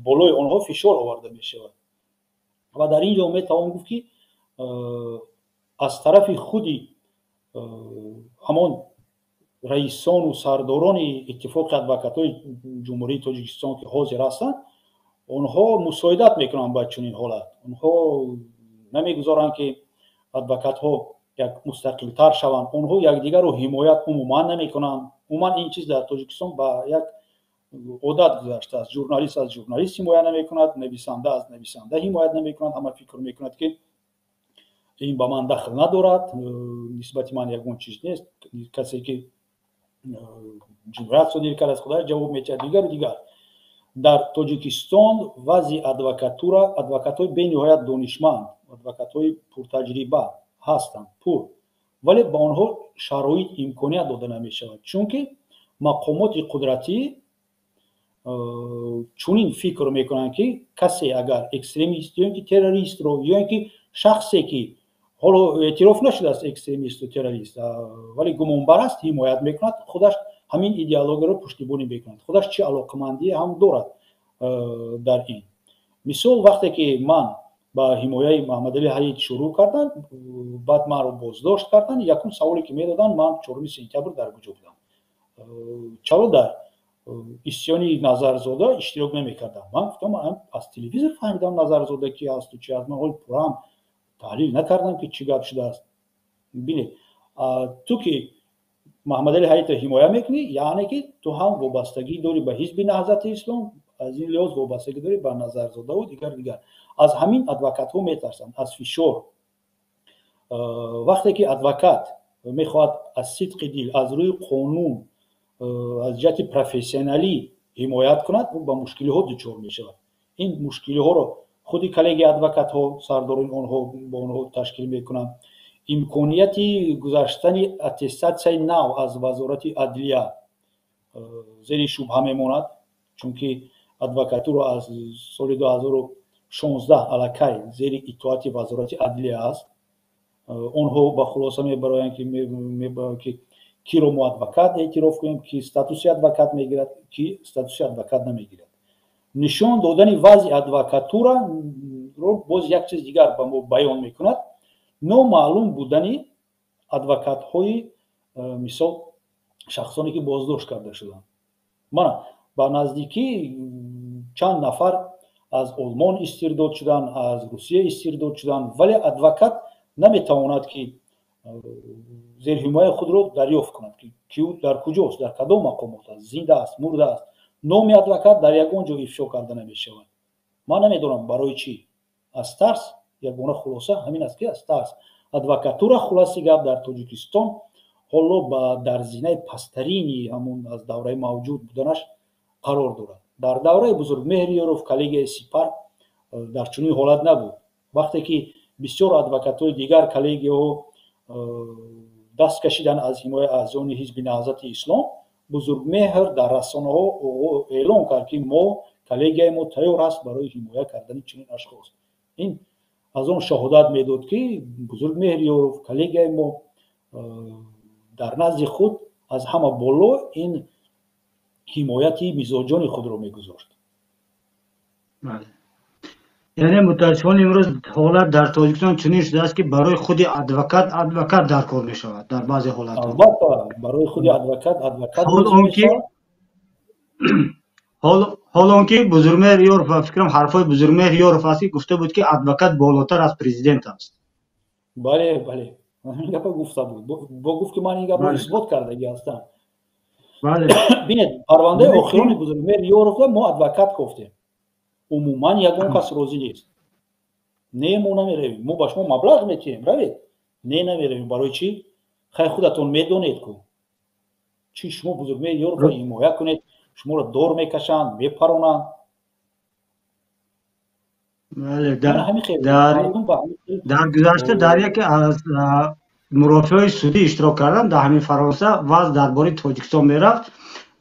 болои онҳо фишор оварда мешавад. ва дар ин ҷо метавон гуфт ки аз тарафи худи ҳамон раисону сардорони иттифоқи адвокатҳои ҷумҳурии Тоҷикистон ки ҳозир ҳастанд, онҳо мусоидат мекунанд ба чунин ҳолат. онҳо намегузоранд ки адвокатҳо як мустақилтар шаванд. онҳо якдигарро ҳимоят умуман намекунанд. умуман ин чиз дар Тоҷикистон ба як одат гузаштааст. журналист аз журналист ҳимоя намекунад, нависанда аз нависанда ҳимоят намекунад. ҳама фикр мекунад ки ин ба ман дахл надорад, нисбати ман ягон чиз нест. касе ки ҷиноят содир кард аз худаш ҷавоб медиҳад. дигар дар Тоҷикистон вазъи адвокатҳои бениҳоят донишманд, адвокатҳои пуртаҷриба ҳастанд, пур, вале ба онҳо шароит имконият дода намешавад, чунки мақомоти қудратӣ чунин фикр мекунанд ки касе агар экстремист ё ин ки террористро ё ин ки шахсе ки ҳоло эътироф нашудааст экстремисту террорист, вале гумонбар аст, ҳимоят мекунад, худаш ҳамин идеологияро пуштибонӣ мекунад, худаш чӣ алоқамандие ҳам дорад дар ин. мисол вақте ки ман ба ҳимояи Маҳмадалӣ Ҳаид шурӯъ кардам, баъд маро боздошт карданд, якум саволе ки медоданд, ман 4 сентябр дар куҷо будам, чаро дар исьёни Назарзода иштирок намекардам. ман гуфтам аз телевизор фаҳмидам Назарзода ки асту чӣ аст. ман пурам таҳлил накардам ки чӣ гап шудааст. бинед, ту ки Маҳмадалӣ Ҳаидро ҳимоя мекунӣ, яъне ки ту ҳам вобастагӣ дорӣ ба ҳизби Наҳзати Ислом, аз ин лиҳоз вобастагӣ дорӣ ба Назарзодаву дигар. аз ҳамин адвокатҳо метарсанд, аз фишор. вақте ки адвокат мехоҳад аз сидқи дил, аз рӯи қонун, аз ҷиҳати профессионалӣ ҳимоят кунад, ба мушкилиҳо дучор мешавад. ин мушкилиҳоро худи коллеги адвокатҳо, сардорини онҳо ба онҳо ташкил мекунанд. имконияти гузаштани аттестатсияи нав аз вазорати адлия зери шубҳа мемонад, чунки адвокатура аз соли 2016 алакай зери итоати вазорати адлия аст. онҳо ба хулоса мебароянд ки киро мо адвокат эътироф кунем, ки статуси адвокат мегирад, ки статуси адвокат намегирад. нишон додани вазъи адвокатура رو باز یک چیز دیگر به ما بیان میکند نامعلوم بودنی ادوکات های مثال شخصانی که بازداشت کرده شدند. من با نزدیکی چند نفر از آلمان استرداد شدند، از روسیه استرداد شدند، ولی ادوکات نمیتواند که زیر حمایت خود رو دریافت کند که در کجاست، در کدام مقامات است، زنده است، مرده است. نام ادوکات در یگان جا افشا کرده نمیشود. من نمیدونم برای چی. از ترس. یگانه خلاصه همین است که از ترس. ادوکاتورا خلاصی گپ در تاجیکستان حالا در زینه پسترینی همون از دوره موجود بودنش قرار دارد. در دوره بزرگمهر یوروف کلیگ سپر در چنین حالت نبود. وقتی که بسیار ادوکات‌های دیگر کلیگ ها دست کشیدن از حمایت اعضای حزب نهضت اسلام، بزرگمهر در رسانه ها اعلام کرد که ما کلیگ ما تیار است برای حمایت کردن چنین اشخاص. این از اون شهادت میداد که بزرگمهر یوروف کلیگ ما در نزد خود از همه بالا این حمایتی مزاجان خود را میگذاشت. یعنی متاسفانه امروز حالت در تاجیکستان چنین شده است که برای خود ادوکات در کار می شود در بعضی حالات. البته برای خود ادوکات حال آنکه بزرگمهر یوروف فکرم حرفای بزرگمهر یوروف است گفته بود که ادوکات بالاتر از پرزیدنت است. بله بله این گپ گفته بود. با گفت که من این گپ رو اثبات کرده هستم. بله ببینید پرونده آخرین بزرگمهر یوروف ما ادوکات گفتیم. عموما یگان کس راضی نیست. نه ما نمیرویم، ما با شما مبلغ میتیم روید، نه نمیرویم. برای چی؟ خیلی خودتون میدونید که چی شما بزرگمهر یوروف را حمایت کنید، شما را دور میکشند، میپرونند. بله در گذشته در یکی از مرافعه سودی اشتراک کردم در همین فرانسه و درباره تاجیکستان میرفت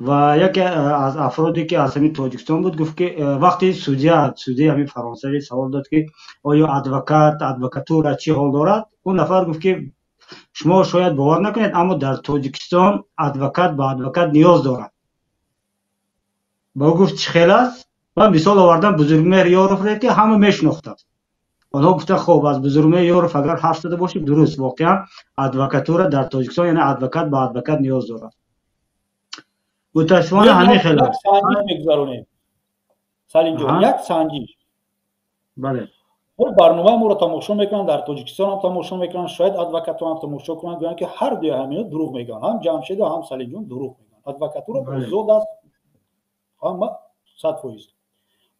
و یکی از افرادی که از همین تاجیکستان بود گفت که وقتی سودی همین فرانسوی سوال داد که آیا ادوکاتورا چی حال دارد، اون نفر گفت که شما شاید باور نکنید اما در تاجیکستان ادوکات به ادوکات نیاز دارد. با گفت چه خیلی است؟ من مثال آوردم بزرگمهر یوروف را که همه میشناختند. آنها گفته خب از بزرگمهر یوروف اگر حرف زده باشیم درست، واقعا ادوکاتورا در تاجیکستان یعنی ادوکات به ادوکات نیاز دارد. متاسفانه همین خیلی یک سنجش میگذارونیم سالین جان، یک سنجش. بله برنامه ما رو تماشا میکنن، در تاجیکستان هم تماشا میکنن، شاید ادوکاتورا هم تماشا کنن، بگن که هر دوی همینا دروغ میگن، هم جمشید و هم سالین جان دروغ میگن. ادوکاتورا زود است هم 100%.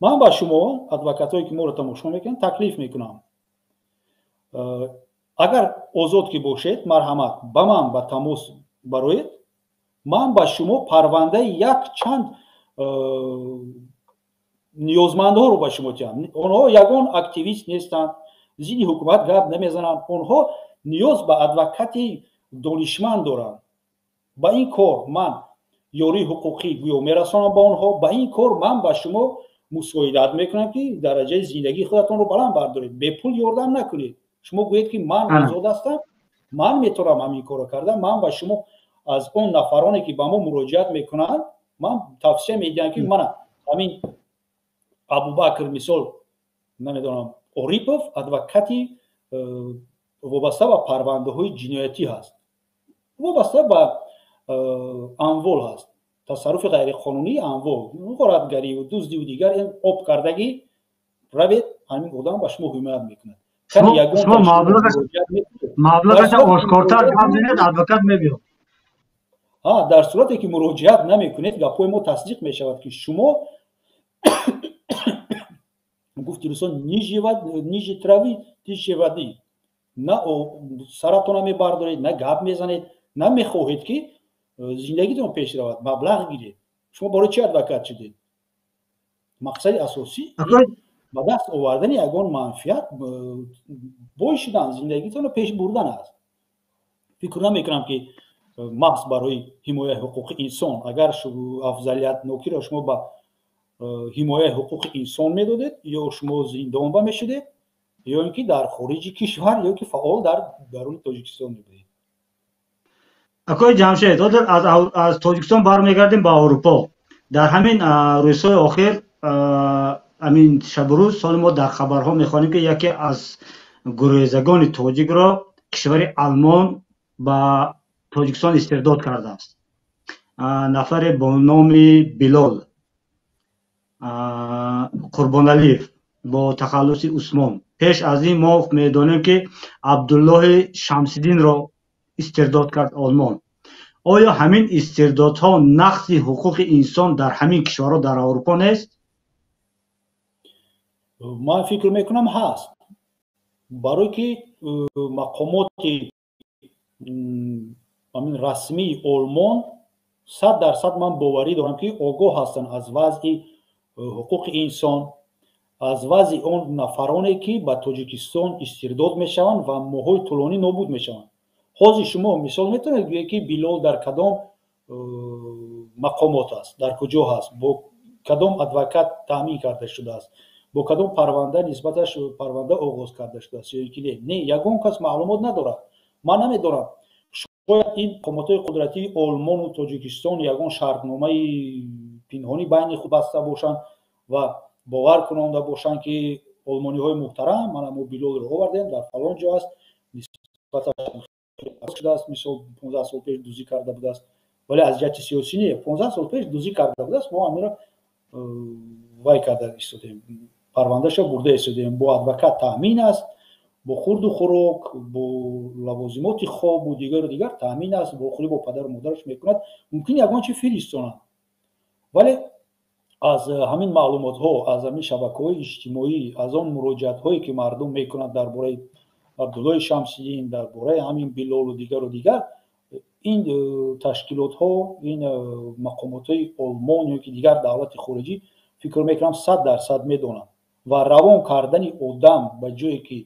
من با شما ادوکاتایی که ما رو تماشا میکنن تکلیف میکنم. اگر آزاد که باشید مرحمت با من با تماس برایید، من با شما پرونده یک چند نیازمندها رو با شما میدم. اونها یگان اکتیویست نیستند، زیر حکومت گپ نمیزنند، اونها نیاز به ادوکاتی دانشمند دارند. با این کار من یاری حقوقی گویا میرسانم با اونها. با این کار من با شما مساعدت میکنم که درجه زندگی خودتون رو بلند بردارید، به پول یاردم نکنید. شما گویید که من آزاد هستم، من میتونم همین کارو کردم. من با شما از اون نفرانی که با ما مراجعت میکنن من توصیه میدم که من همین ابوبکر مثال نمیدونم اوریپوف ادوکاتی وابسته به پرونده های جنایتی هست، وابسته به اموال هست، تصرف غیر قانونی اموال، غارتگری و دزدی و دیگر این آب کردگی روید همین آدم با شما حمایت میکنه. شما مبلغش آشکارتر کم زنید ادوکات میبینید. در صورتی که مراجعت نمیکنید گپای ما تصدیق میشود که شما گفتی رسان نیجی تراوی تیشوادی نه سرتون میبردارید، نه گپ میزنید، نه میخواهید که زندگیتون پیش رود، مبلغ گیرید. شما برای چه ادوکات شدید؟ مقصد اساسی با دست آوردن یگان منفعت بای شدن زندگیتون رو پیش بردن است. فکر نمیکنم که محض برای حمایت حقوق انسان اگر افضلیت نوکی را شما با حمایت حقوق انسان میدادید یا شما زندان با میشدید یا اینکه در خارج کشور یا که فعال در درون تاجیکستان میبودید. آقای جمشید از تاجیکستان برمیگردیم به اروپا. در همین روزهای اخیر همین شب و روز سال ما در خبرها میخوانیم که یکی از گریزگان تاجیک را کشور آلمان با تاجیکستان استرداد کرده است. نفر با نام بلال قربانعلیف با تخلص عثمان. پیش از این ما میدانیم که عبدالله شمس‌الدین را استرداد کرد آلمان. آیا همین استردادها نقض حقوق انسان در همین کشورها در اروپا نیست؟ من فکر میکنم هست، برای که مقامات همین رسمی آلمان 100% من باوری دارم که آگاه هستند از وضع حقوق انسان، از وضع اون نفرانی که به تاجیکستان استرداد میشوند و ماهای طولانی نابود میشوند. حاضر شما مثال میتونید بگید که بلال در کدام مقامات است، در کجا هست، با کدام ادوکات تامین کرده شده است، با کدام پرونده نسبتش پرونده آغاز کرده شده است یا اینکه نه یگان کس معلومات ندارد. من نمیدونم، شاید این مقامات قدرتی آلمان و تاجیکستان یگان شرطنامه پنهانی بین خود بسته باشند و باور کننده باشند که آلمانی های محترم ما بلال رو آوردیم در فلان جا است، نسبتش شده است، مثل 15 سال پیش دوزی کرده بوده است، ولی از جهت سیاسی نه، 15 سال پیش دوزی کرده بوده است، ما امیر وای کرده ایستادیم، پروندهش برده ایستادیم، با ادوکات تامین است، با خورد و خوراک، با لوازمات خواب و دیگر تامین است، با خوری با پدر و مادرش میکند، ممکن یگان چی فرستانند. ولی از همین معلومات ها، از همین شبکه‌های اجتماعی، از آن مراجعت هایی که مردم میکنند درباره عبدالله شمس‌الدین، درباره همین بلال و دیگر این تشکیلات ها، این مقامات های آلمان یا که دیگر دولت خارجی فکر میکنم 100% میدونند و روان کردن آدم به جایی که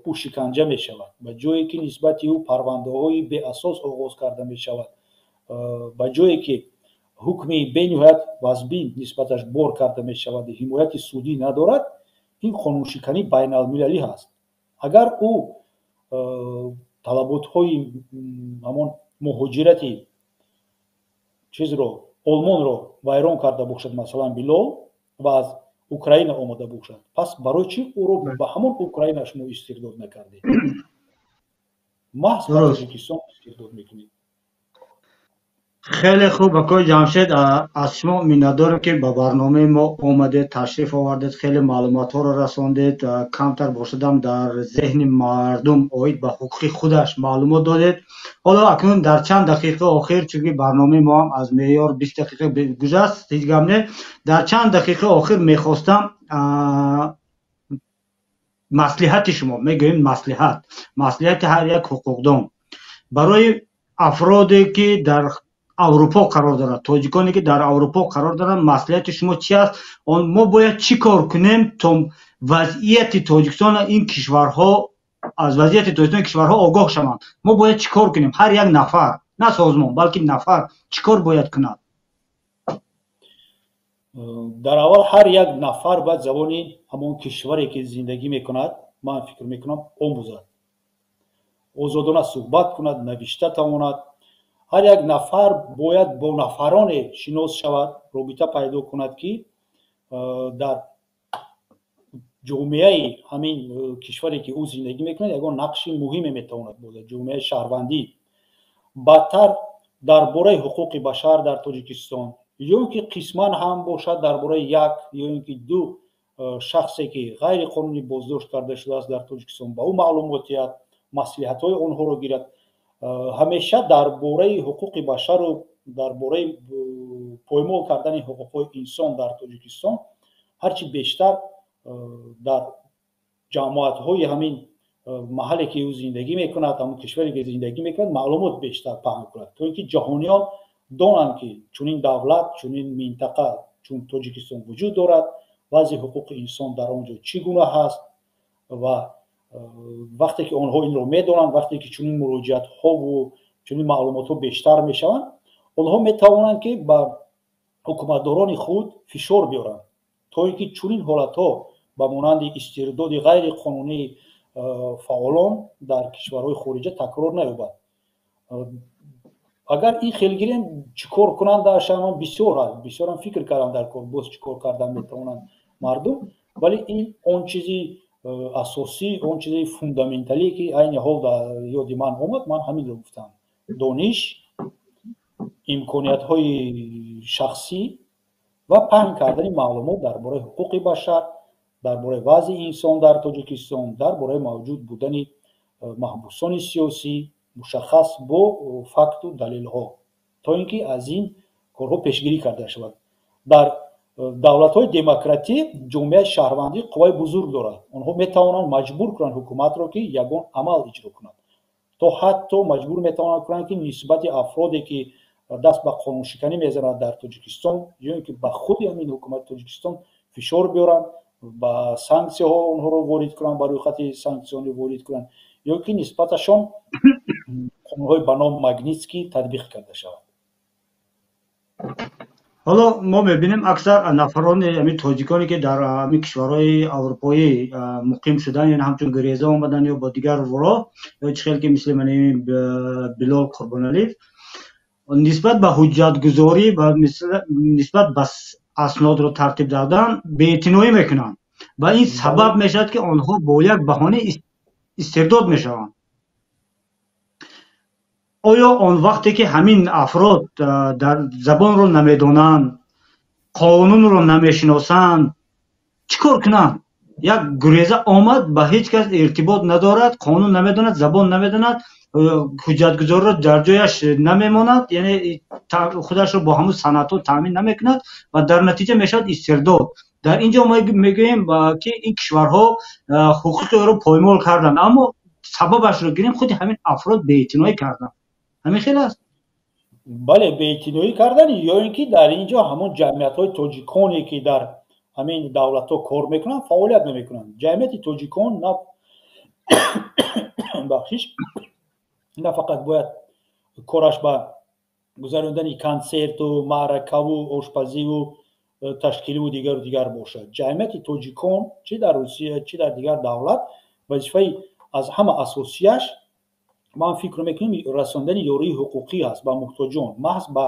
او شکنجه می شود، به جایی که نسبت او پرونده های به اساس آغاز کرده می شود، به جایی که حکمی به نهایت وضعی نسبتش بار کرده می شود، حمایت سودی ندارد، این قانون شکنی بین المللی هست. اگر او طلبات های همون مهاجرتی چیز رو آلمان رو ویران کرده باشد، مثلا بلال و از اوکراین آمده باشد، پس برای چی او رو به همون اوکراین شما استرداد نکردید؟ محض به تاجیکستان استرداد میکنید. خیلی خوب آقای جمشید، از شما میندارم که با برنامه ما اومده تشریف آوردید، خیلی معلومات ها رو رساندید، کمتر باشدم در ذهن مردم اوید به حقوق خودش معلومات دادید. حالا اکنون در چند دقیقه آخر، چونکه برنامه ما هم از معیار 20 دقیقه گذشت، هیچ غم نه، در چند دقیقه آخر میخواستم مصلحت شما، میگویم مصلحت هر یک حقوقدان برای افرادی که در اروپا قرار دارد، تاجیکانی که در اروپا قرار دارند، مصلحت شما چی است؟ ما باید چی کار کنیم تا وضعیت تاجیکستان این کشورها، از وضعیت تاجیکستان کشورها آگاه شوند؟ ما باید چی کار کنیم؟ هر یک نفر، نه سازمان بلکه نفر چی کار باید کند؟ در اول هر یک نفر باید زبان همون کشوری که زندگی میکند، من فکر میکنم آموزد، آزادانه صحبت کند، نوشته تواند. هر یک نفر باید با نفران شناس شود، رابطه پیدا کند که در جامعه همین کشوری که او زندگی میکند یگان نقش مهمی میتواند بوده، جامعه شهروندی. بدتر درباره حقوق بشر در تاجیکستان، یا اینکه قسمان هم باشد درباره یک یا اینکه دو شخصی که غیر قانونی بازداشت کرده شده است در تاجیکستان، با او معلوماتیت مصلحت های آنها رو گیرد. همیشه درباره حقوق بشر و درباره پایمال کردن حقوق انسان در تاجیکستان هرچی بیشتر در جماعت های همین محلی که او زندگی میکند، همون کشوری که زندگی میکند، معلومات بیشتر پهن کند، تا اینکه جهانیان دانند که چنین دولت، چنین منطقه چون تاجیکستان وجود دارد، وضع حقوق انسان در آنجا چگونه هست و وقتی که آنها این رو میدونند، وقتی که چنین مراجعت ها و چنین معلومات ها بیشتر میشوند، آنها میتوانند که به حکومتداران خود فشار بیارند تا اینکه چنین حالت ها به مانند استرداد غیر قانونی فعالان در کشورهای خارجی تکرار نیابد. اگر این خیلگیریم چیکار کنند در شما بسیار هست، بسیار هم فکر کردن در کار باز چیکار کردن میتوانند мардум, вале ин он чизи асосӣ, он чизи фундаменталие ки айни ҳол дар ёди ман омад, ман ҳаминро гуфтам. дониш, имкониятҳои шахсӣ ва паҳн кардани маълумот дар бораи ҳуқуқи башар, дар бораи вазъи инсон дар Тоҷикистон, дар бораи мавҷуд будани маҳбусони сиёсӣ мушаххас бо факту далелҳо, то ин ки аз ин корҳо пешгирӣ карда шавад. Дар давлатҳои демократӣ ҷомеаи шаҳрвандӣ қувваи бузург дорад. онҳо метавонанд маҷбур кунанд ҳукуматро ки ягон амал иҷро кунад, то ҳатто маҷбур метавонанд кунанд ки нисбати афроде ки даст ба қонуншиканӣ мезанад дар Тоҷикистон, ё ин ки ба худи ҳамин ҳукумати Тоҷикистон фишор биёранд, ба санксияҳо онҳоро ворид кунанд, ба рӯйхати санксионӣ ворид кунанд, ё ки нисбаташон қонунҳои ба номи Магнитский татбиқ карда шавад. ҳоло мо мебинем аксар нафарони ҳамин тоҷиконе ки дар ҳамин кишварҳои аврупоӣ муқим шудан, яъне ҳамчун гуреза омадан ё бо дигар роҳ, ё чхел ки мисли мани Билол Қурбоналиев, нисбат ба ҳуҷҷатгузорӣ ва нисбат ба аснодро тартиб дардан беэътиноӣ мекунанд ва ин сабаб мешавад ки онҳо бо як баҳона истирдод мешаванд. оё он вақте ки ҳамин афрод дар забонро намедонанд, қонунро намешиносанд, чӣ кор кунанд? як гуреза омад, ба ҳеҷ кас иртибот надорад, қонун намедонад, забон намедонад, ҳуҷҷатгузориро дар ҷояш намемонад, яъне худашро бо ҳамун санадҳо таъмин намекунад ва дар натиҷа мешавад истирдод. дар ин ҷо мо мегӯем ки ин кишварҳо ҳуқуқи ӯро поймол карданд, аммо сабабашро гирем худи ҳамин афрод беэътиноӣ карданд. ҳамин хел аст. бале, беэътиноӣ кардан, ё ин ки дар ин ҷо ҳамон ҷамъиятҳои тоҷиконе ки дар ҳамин давлатҳо кор мекунанд, фаъолият намекунанд. ҷамъияти тоҷикон бахшиш на фақат бояд кораш ба гузарондани консерту, маъракаву, ошпазиву, ташкиливу дигар бошад. ҷамъияти тоҷикон чӣ дар Русия, чӣ дар дигар давлат, вазифаи аз ҳама асосияш ман фикр мекунам расондани ёрии ҳуқуқӣ аст ба муҳтоҷон, маҳз ба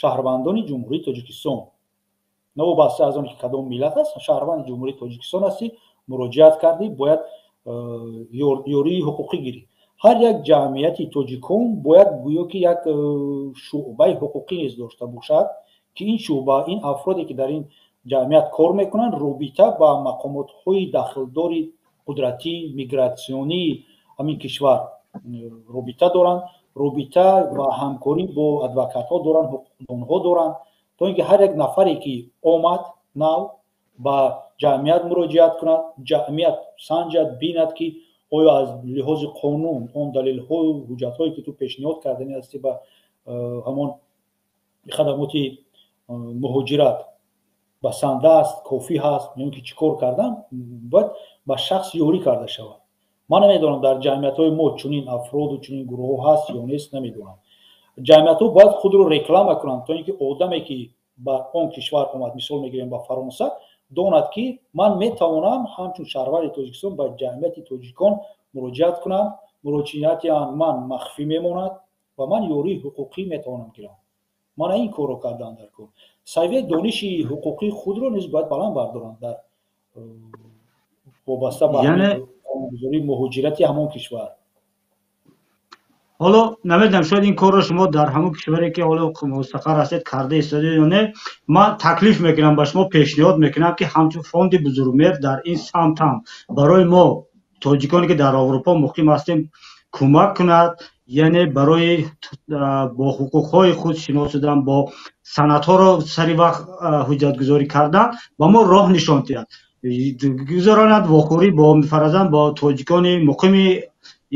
шаҳрвандони ҷумҳурии Тоҷикистон. навобаста аз он ки кадом миллат аст, шаҳрванди ҷумҳурии Тоҷикистон ҳастӣ, муроҷиат кардӣ, бояд ёрии ҳуқуқӣ гирӣ. ҳар як ҷамъияти тоҷикон бояд гӯё ки як шуъбаи ҳуқуқӣ низ дошта бошад, ки ин шуъба, ин афроде ки дар ин ҷамъият кор мекунанд, робита ба мақомотҳои дахлдори қудратӣ, мигратсионии ҳамин кишвар робита доранд, робита ва ҳамкорӣ бо адвокатҳо доранд, ҳуқуқдонҳо доранд, то ин ки ҳар як нафаре ки омад нав ба ҷамъият муроҷиат кунад, ҷамъият санҷад, бинад ки оё аз лиҳози қонун он далелҳои ҳуҷҷатҳое ки ту пешниҳод кардани ҳастӣ ба ҳамон хадамоти муҳоҷират басанда аст, кофӣ ҳаст, ё ин ки чӣ кор кардан, бояд ба шахс ёрӣ карда шавад. ман намедонам дар ҷамъиятҳои мо чунин афроду чунин гурӯҳҳо ҳаст ё нест, намедонам. ҷамъиятҳо бояд худро реклама кунанд, то ин ки одаме ки ба он кишвар омад, мисол мегирем ба Фаронса, донад ки ман метавонам ҳамчун шаҳрванди Тоҷикистон ба ҷамъияти тоҷикон муроҷиат кунам, муроҷиати ман махфӣ мемонад ва ман ёрии ҳуқуқӣ метавонам гирам. мана ин корро кардан дар кор. савияи дониши ҳуқуқии худро низ бояд баланд бардоранд дар вобаста ба қонунгузории муҳоҷирати ҳамон кишвар. ҳоло намедонам шояд ин корро шумо дар ҳамон кишваре ки ҳоло мустақар ҳастед карда истодед ё не. ман таклиф мекунам ба шумо, пешниҳод мекунам ки ҳамчун фонди бузургмер дар ин самт ҳам барои мо тоҷиконе ки дар Аврупо муқим ҳастем кӯмак кунад, яъне барои бо ҳуқуқҳои худ шиносидан, бо санадҳоро сари вақт ҳуҷҷатгузорӣ кардан ба мо роҳ нишон диҳад, гузаронад вохӯрӣ бо мифаразан бо тоҷикони муқими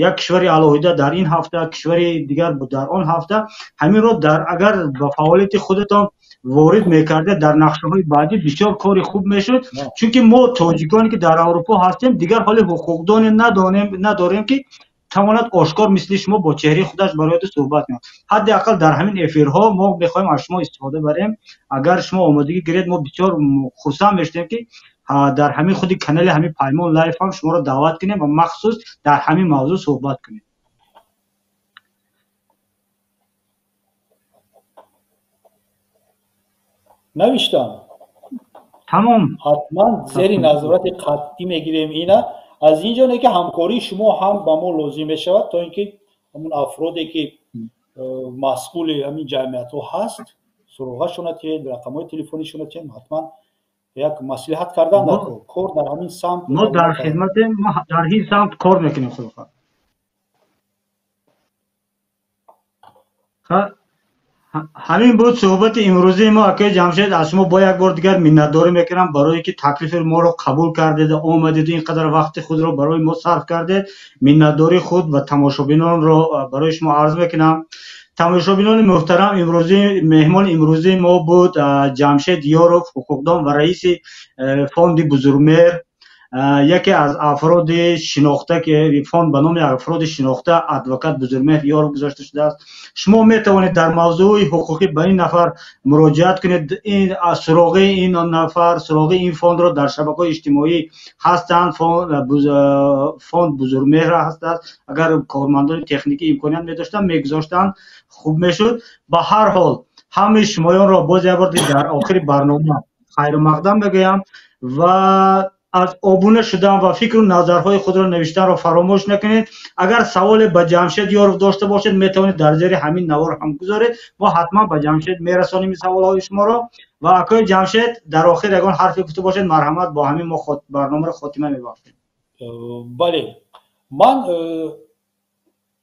як кишвари алоҳида дар ин ҳафта, кишвари дигар дар он ҳафта, ҳаминро дар агар ба фаъолияти худатон ворид мекардед дар нақшаҳои баъдӣ бисёр кори хуб мешуд, чунки мо тоҷиконе ки дар Аврупо ҳастем дигар ҳоли ҳуқуқдоне надорем ки тавонад ошкор мисли шумо бо чеҳраи худаш барояд суҳбат кунад. ҳадди ақал дар ҳамин эфирҳо мо мехоҳем аз шумо истифода барем. агар шумо омодагӣ гиред, мо бисёр хурсанд мешудем ки дар ҳамин худи канали ҳамин Паймон лайв ҳам шуморо даъват кунем ва махсус дар ҳамин мавзӯъ суҳбат кунем. навиштам تمام حتما زیر نظارت قطعی میگیریم اینا. از اینجا نه که همکاری شما هم با ما لازم میشود تا اینکه همون افرادی که مسئول همین جمعیت ها هست سراغشون تید، رقم های تلفنیشون تید، حتما یک مصلحت کردن در کار در همین سمت ما در خدمت، ما در این سمت کار میکنیم. همین بود صحبت امروزی ما. آقای جمشید، از شما با یک بار دیگر منتداری میکنم برای که تکلیف ما رو قبول کردید، آمدید اینقدر وقت خود رو برای ما صرف کردید. منتداری خود و تماشابینان رو برای شما عرض میکنم. تماشابینان محترم، امروزی مهمان امروزی ما بود جمشید یاروف، حقوقدان و رئیس فوند بزرگمهر، یکی از افراد شناخته که فوند به نام افراد شناخته ادوکات بزرگمهر یاروف گذاشته شده است. شما می توانید در موضوع حقوقی به این نفر مراجعت کنید. این سراغ این نفر، سراغ این فوند را در شبکه‌های اجتماعی هستند. فوند بزرگمهر هست. اگر کارمندان تکنیکی امکانیت می داشتن میگذاشتن خوب میشد. به هر حال همه شمایان را باز یک بار در آخر برنامه خیر و مقدم بگویم و از آبونه شدن و فکر و نظرهای خود را نوشتن را فراموش نکنید. اگر سوال به جمشید یاروف داشته باشید میتوانید در زیر همین نوار هم گذارید، ما حتما به جمشید میرسانیم سوالهای شما را. و آقای جمشید در آخر یگان حرفی گفته باشید مرحمت، با همین ما برنامه را خاتمه میبخشیم. بله، من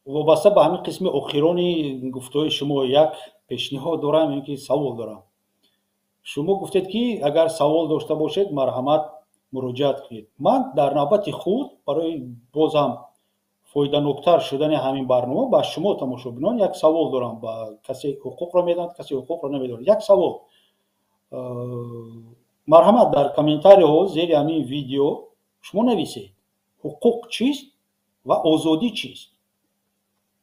وابسته به همین قسم اخیرانی گفتهای شما یک پیشنهاد دارم، اینکه سوال دارم. شما گفتید که اگر سوال داشته باشید مرحمت مراجعت کنید. من در نوبت خود برای باز هم فایده‌ناکتر شدن همین برنامه با شما تماشابینان یک سوال دارم. با کسی حقوق را میداند، کسی حقوق را نمیداند. یک سوال، مرحمت در کامنتاری ها زیر همین ویدیو شما نویسید حقوق چیست و آزادی چیست،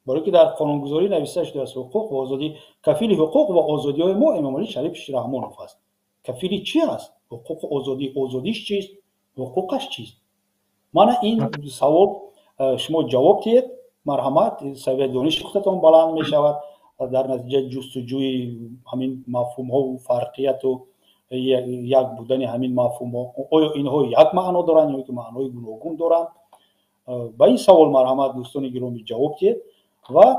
برای که در قانونگذاری نوشته شده است حقوق و آزادی. کفیل حقوق و آزادی های ما امام علی شریف رحمانوف است. کفیل چی است؟ حقوق و آزادی، آزادیش چیست؟ حقوقش چیست؟ من این سوال شما جواب دهید. مرحمت، سویه دانش خودتان بلند می شود در نتیجه جستجوی همین مفهوم ها و فرقیت و یک بودن همین مفهوم ها. آیا اینها یک معنا دارن یا که معنای گوناگون دارن؟ با این سوال مرحمت دوستان گرامی جواب دهید. و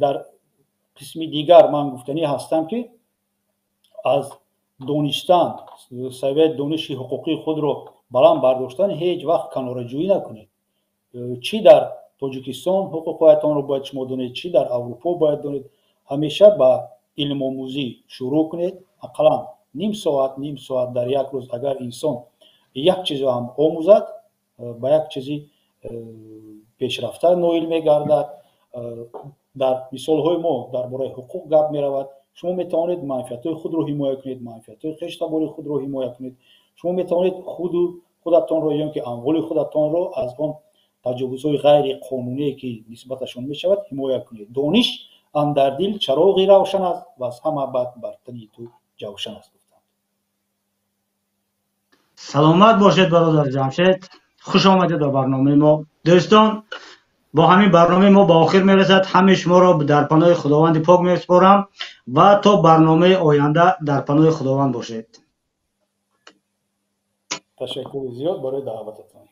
در قسم دیگر من گفتنی هستم که از دانستن، سویه دانش حقوقی خود رو بلند برداشتن هیچ وقت کناره‌جویی نکنید. چی در تاجیکستان حقوقایتان رو باید شما دانید، چی در اروپا باید دانید. همیشه با علم آموزی شروع کنید. اقلا نیم ساعت در یک روز اگر انسان یک چیز هم آموزد با یک چیزی پیشرفته نائل میگردد. در مثال های ما درباره حقوق گپ می رود. شما می توانید منفعت خود رو حمایت کنید، منفعت خویشتن خود رو حمایت کنید. شما می توانید خودتان رو یا که اموال خودتان رو از آن تجاوزهای غیر قانونی که نسبتشون می شود حمایت کنید. دانش اندر دل چراغی روشن است و از همه بعد بر تنی تو جوشن است. سلامت باشید برادر جمشید، خوش آمدید در برنامه ما. دوستان، با همین برنامه ما با آخر میرسد. همه شما را در پناه خداوند پاک میسپارم و تا برنامه آینده در پناه خداوند باشید. تشکر زیاد برای دعوتتان.